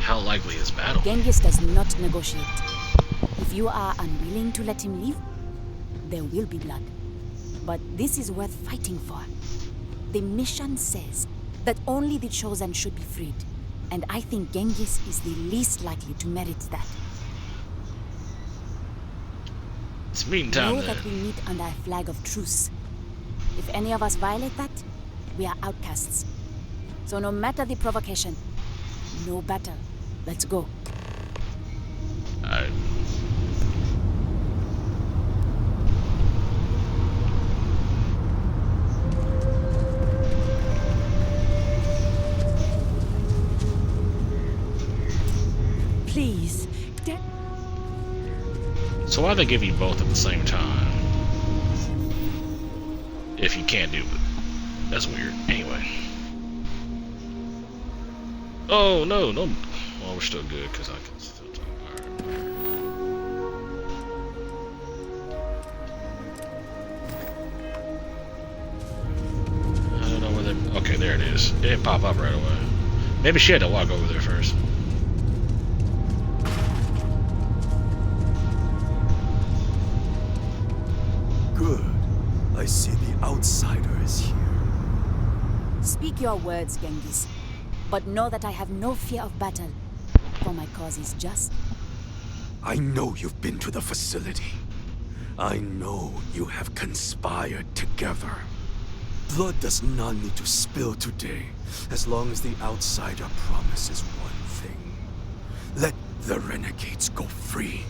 How likely is battle? Genghis does not negotiate. If you are unwilling to let him leave, there will be blood. But this is worth fighting for. The mission says that only the chosen should be freed. And I think Genghis is the least likely to merit that. It's meeting time Know then. that we meet under a flag of truce. If any of us violate that, we are outcasts. So no matter the provocation, no battle. Let's go. Alright. Please, So why they give you both at the same time? If you can't do it. That's weird. Anyway. Oh, no. Well, we're still good, because I can still talk. Alright. I don't know where they... Okay, there it is. It didn't pop up right away. Maybe she had to walk over there first. Good. I see the outsider is here. Speak your words, Genghis. But know that I have no fear of battle, for my cause is just. I know you've been to the facility. I know you have conspired together. Blood does not need to spill today, as long as the outsider promises one thing. Let the renegades go free.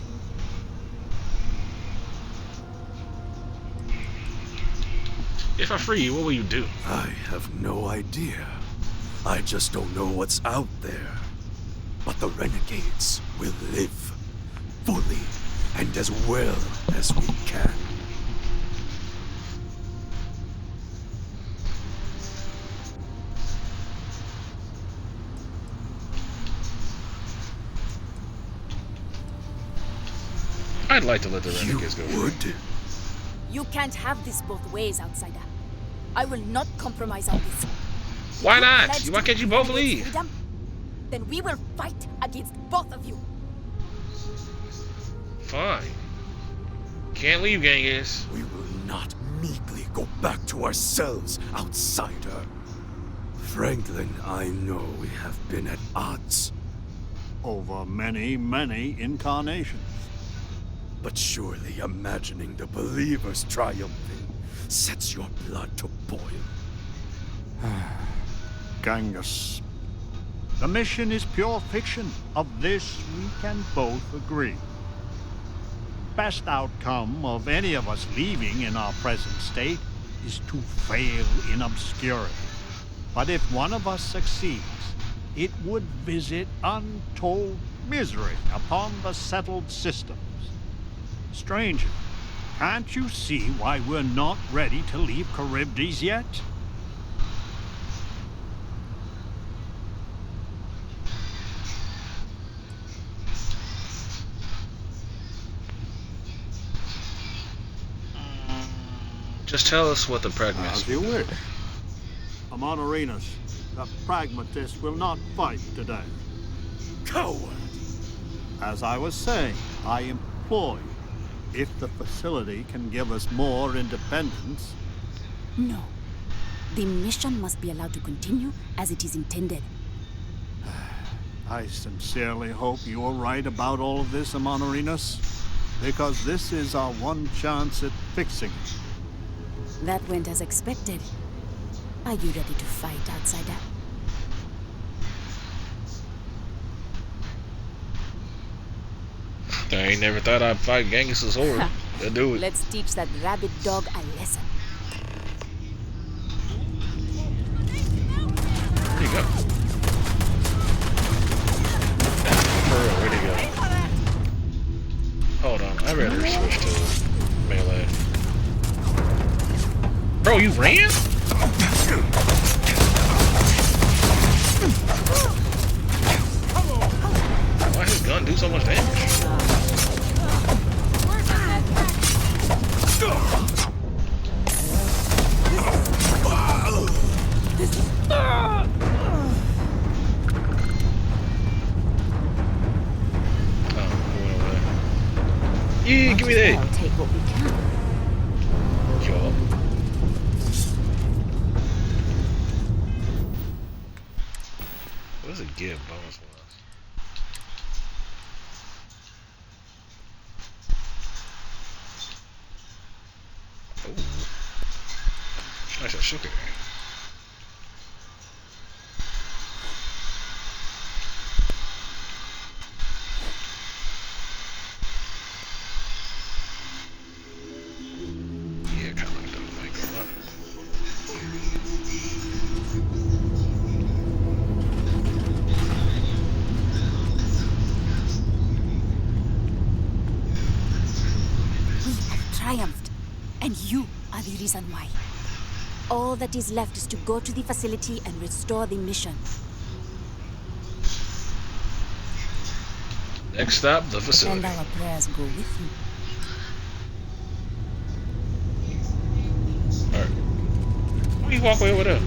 If I free you, what will you do? I have no idea. I just don't know what's out there. But the renegades will live, fully, and as well as we can. I'd like to let the renegades go. Would? You can't have this both ways, outsider. I will not compromise on this. Why not? Pledge Why to can't you both renegades' leave? freedom? Then we will fight against both of you. Fine. Can't leave, Genghis. We will not meekly go back to ourselves, outsider. Franklin, I know we have been at odds. Over many, many incarnations. But surely imagining the believers triumphing sets your blood to boil. Genghis. The mission is pure fiction. Of this we can both agree. Best outcome of any of us leaving in our present state is to fail in obscurity. But if one of us succeeds, it would visit untold misery upon the settled systems. Stranger, can't you see why we're not ready to leave Charybdis yet? Just tell us what the pragmatists As you wish. Amonarinas, the pragmatist will not fight today. Coward! As I was saying, I am redeploy if the facility can give us more independence. No. The mission must be allowed to continue as it is intended. I sincerely hope you are right about all of this, Amonorinos, because this is our one chance at fixing it. That went as expected. Are you ready to fight, outsider? I ain't never thought I'd fight Genghis' horde. Let's do it. Let's teach that rabid dog a lesson. Where'd he go? For real, where'd he go? Hold on, I better switch to melee. Bro, you ran? Why his gun do so much damage? Yeah, give me that. I'll take what we can. Sure. What does it give bonus wise? Oh, nice and sugar. Triumphed, and you are the reason why. All that is left is to go to the facility and restore the mission. Next stop, the facility. And our prayers go with you. Alright. Why you walk away with her?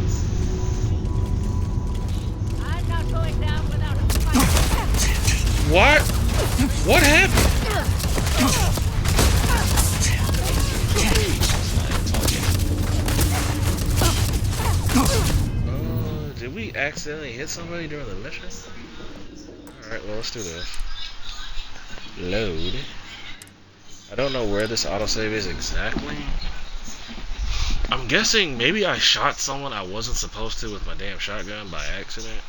I'm not going down without a fight. What? What happened? Did we accidentally hit somebody during the mission? Alright, well, let's do this. Load. I don't know where this autosave is exactly. I'm guessing maybe I shot someone I wasn't supposed to with my damn shotgun by accident.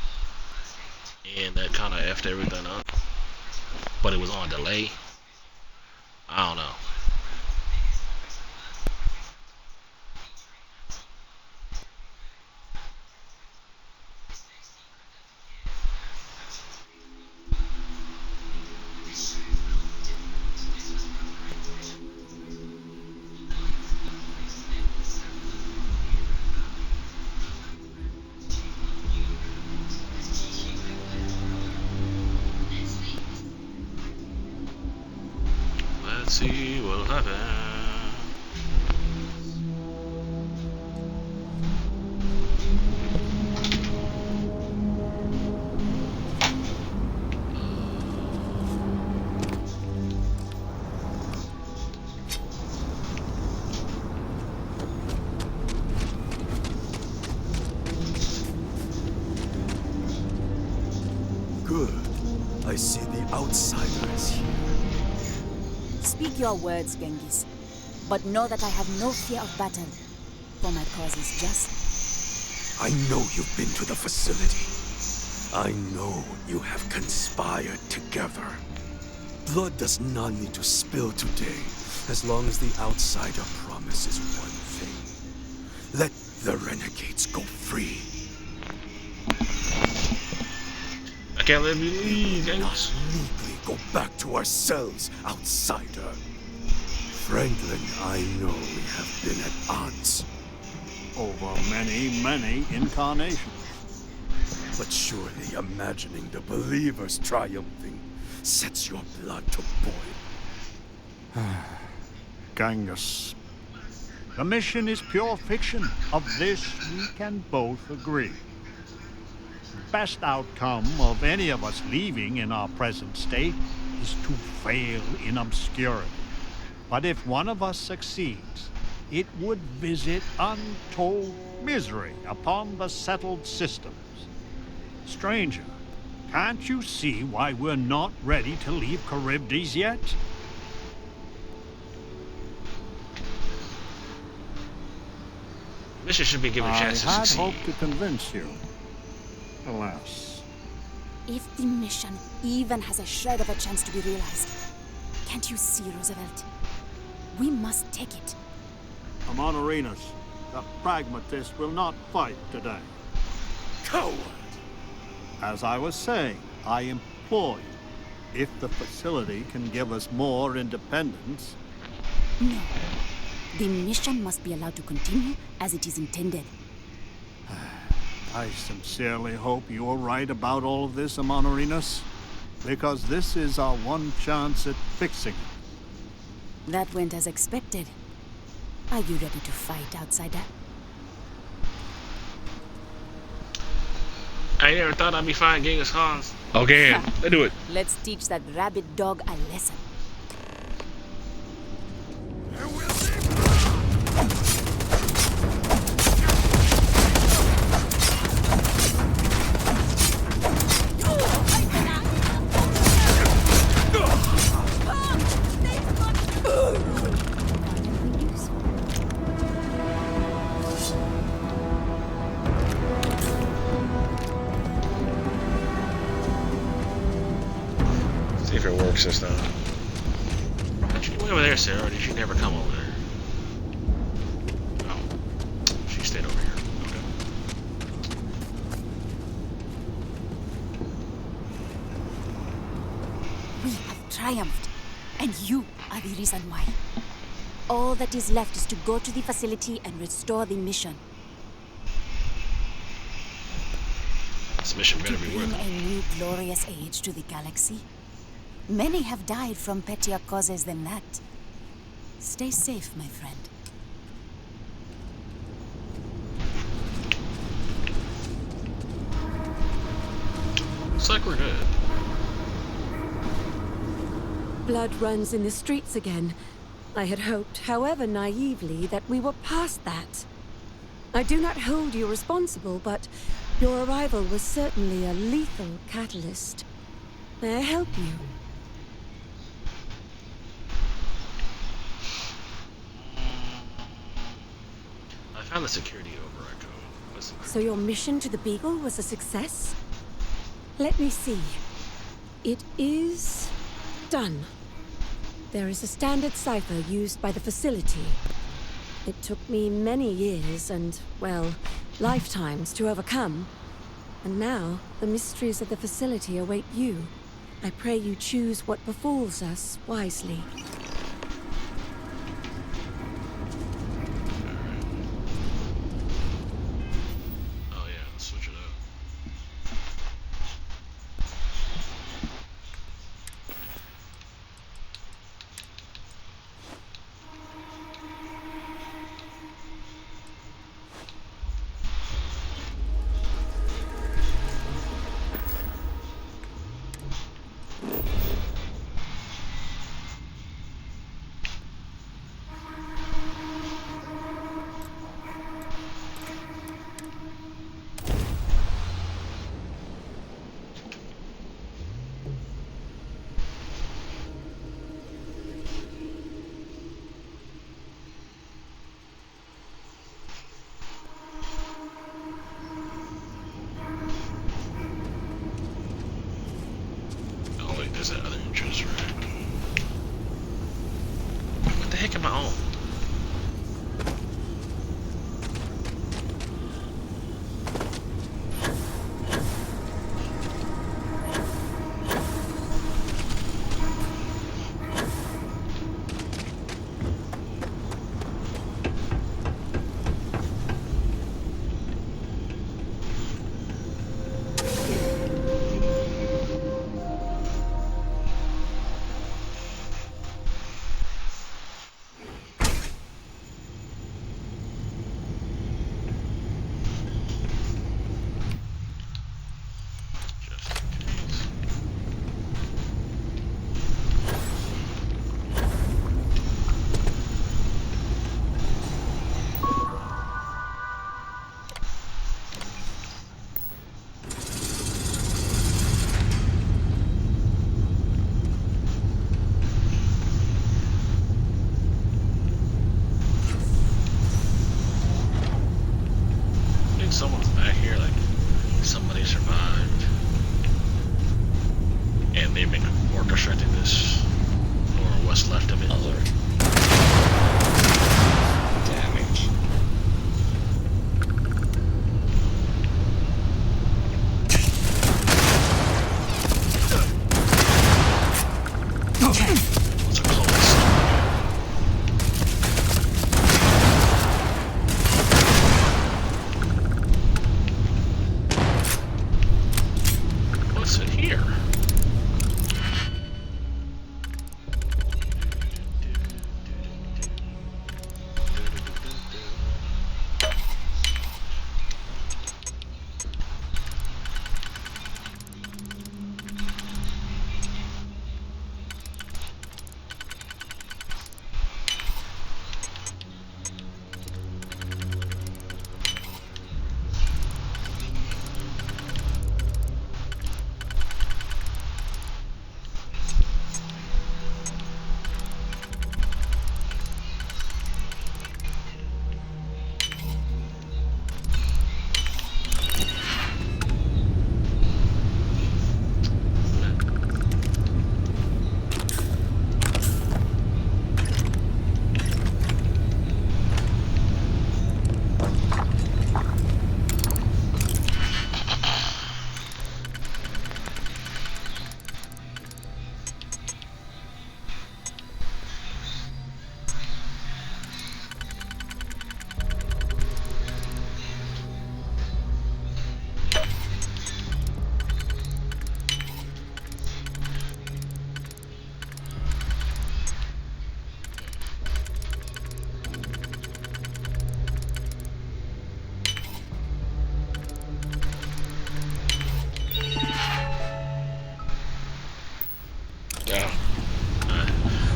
And that kind of effed everything up. But it was on delay. I don't know. Let's see what'll happen. Good. I see the outsider is here. Speak your words, Genghis. But know that I have no fear of battle, for my cause is just. I know you've been to the facility. I know you have conspired together. Blood does not need to spill today, as long as the outsider promises one thing. Let the renegades go free. I can't let me leave, Not Genghis. legally go back to our cells, outsider. Franklin, I know we have been at odds. Over many, many incarnations. But surely imagining the believers triumphing sets your blood to boil. Genghis, the mission is pure fiction. Of this we can both agree. Best outcome of any of us leaving in our present state is to fail in obscurity. But if one of us succeeds, it would visit untold misery upon the settled systems. Stranger, can't you see why we're not ready to leave Charybdis yet? Mission should be given a chance to I had succeed. hoped to convince you. Alas. If the mission even has a shred of a chance to be realized, can't you see, Roosevelt? We must take it. Amonarinas, the pragmatist, will not fight today. Coward! As I was saying, I implore you, if the facility can give us more independence. No. The mission must be allowed to continue as it is intended. I sincerely hope you're right about all of this, Amonarinas, because this is our one chance at fixing it. That went as expected. Are you ready to fight, outsider? I never thought I'd be fighting Genghis Khan's. Okay, let's do it. Let's teach that rabid dog a lesson. See if it works this time. Did you go over there, Sarah, or did you never come over there? Oh. She stayed over here. Okay. We have triumphed, and you are the reason why. All that is left is to go to the facility and restore the mission. This mission better To be bring worth a it. new glorious age to the galaxy. Many have died from pettier causes than that. Stay safe, my friend. Looks like we're good. Blood runs in the streets again. I had hoped, however naively, that we were past that. I do not hold you responsible, but your arrival was certainly a lethal catalyst. May I help you? I found the security override code. Listen. So your mission to the Beagle was a success? Let me see. It is done. There is a standard cipher used by the facility. It took me many years and, well, lifetimes to overcome. And now, the mysteries of the facility await you. I pray you choose what befalls us wisely. Oh yeah, let's switch it up. Oh wait, there's that other entrance, right? What the heck am I on?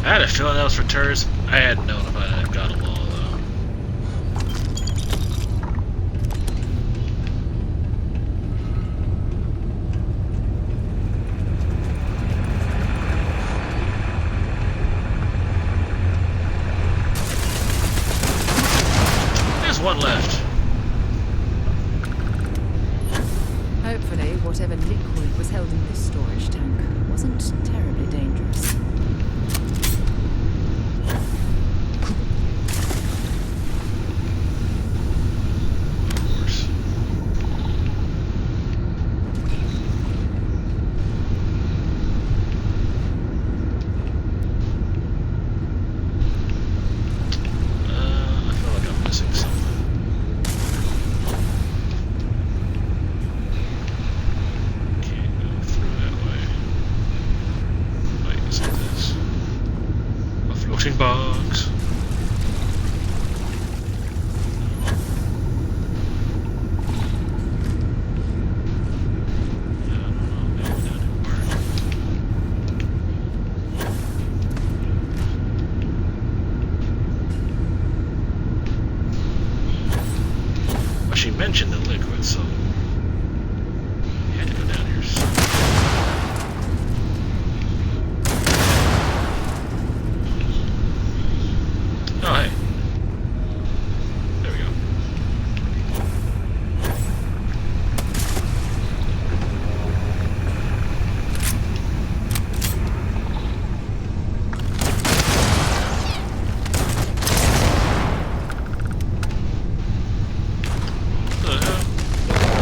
I had a feeling that was for turrets. I hadn't known if I had got them all, though. There's one left. Hopefully, whatever liquid was held in this storage tank wasn't terribly dangerous. Of course. I feel like I'm missing something. Can't go through that way. Wait, is it this? A floating box. I don't know, maybe down here. Well, she mentioned the liquid, so you had to go down here. Oh, hey. There we go. What the hell?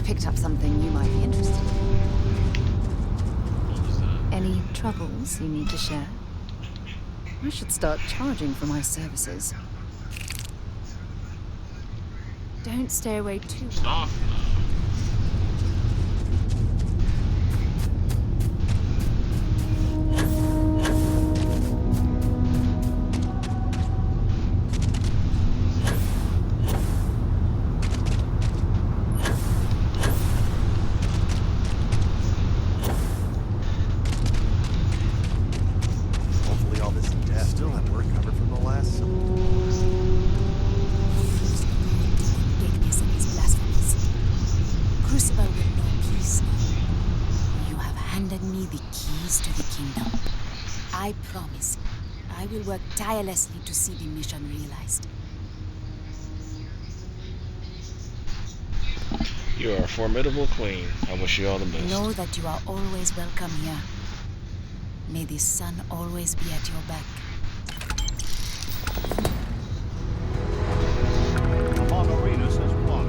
picked up something you might be interested in. What was that? Any troubles you need to share? I should start charging for my services. Don't stay away too long. Stop. Hopefully all this death still have work covered from the last civil wars. Genghis and his blasphemies. Crucible will know peace. You have handed me the keys to the kingdom. I promise, I will work tirelessly to see the mission realized. You are a formidable queen. I wish you all the best. Know that you are always welcome here. May the sun always be at your back. Arenas has won.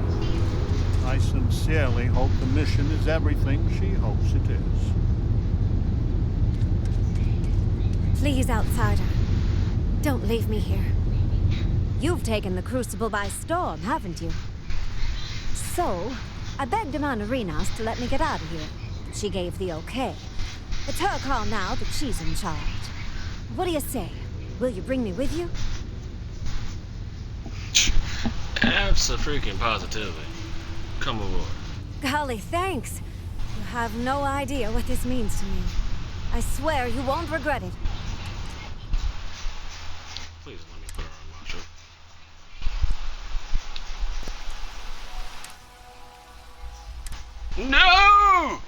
I sincerely hope the mission is everything she hopes it is. Please, outsider, don't leave me here. You've taken the Crucible by storm, haven't you? So, I begged Arenas to let me get out of here. She gave the okay. It's her call now that she's in charge. What do you say? Will you bring me with you? Abso-freaking-positively. Come aboard. Golly, thanks. You have no idea what this means to me. I swear you won't regret it. Please let me put her on marshal. No!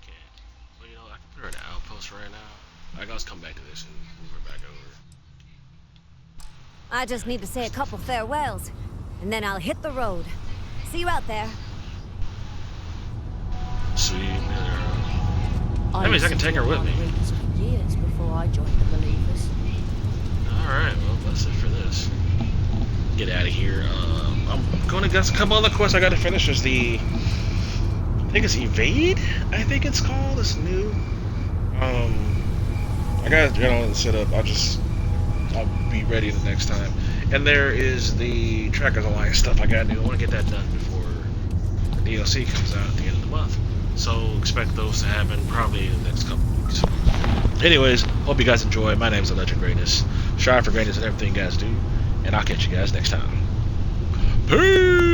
Okay. Well, you know, I can put her in an outpost right now. I can always come back to this and move her back over. I just need to say a couple farewells, and then I'll hit the road. See you out there. Sweet mother. That means I can take her with me. Years before I joined the Believers. Alright, well, that's it for this. Get out of here. I'm going to get a couple other quests I got to finish. There's the... I think it's Evade? I think it's called. It's new. I got it all set up. I'll be ready the next time. And there is the Trackers Alliance stuff I got to do. I want to get that done before the DLC comes out at the end of the month. So expect those to happen probably in the next couple weeks. Anyways, hope you guys enjoy. My name's Alleged Greatness. Strive for greatness in everything you guys do. And I'll catch you guys next time. Peace!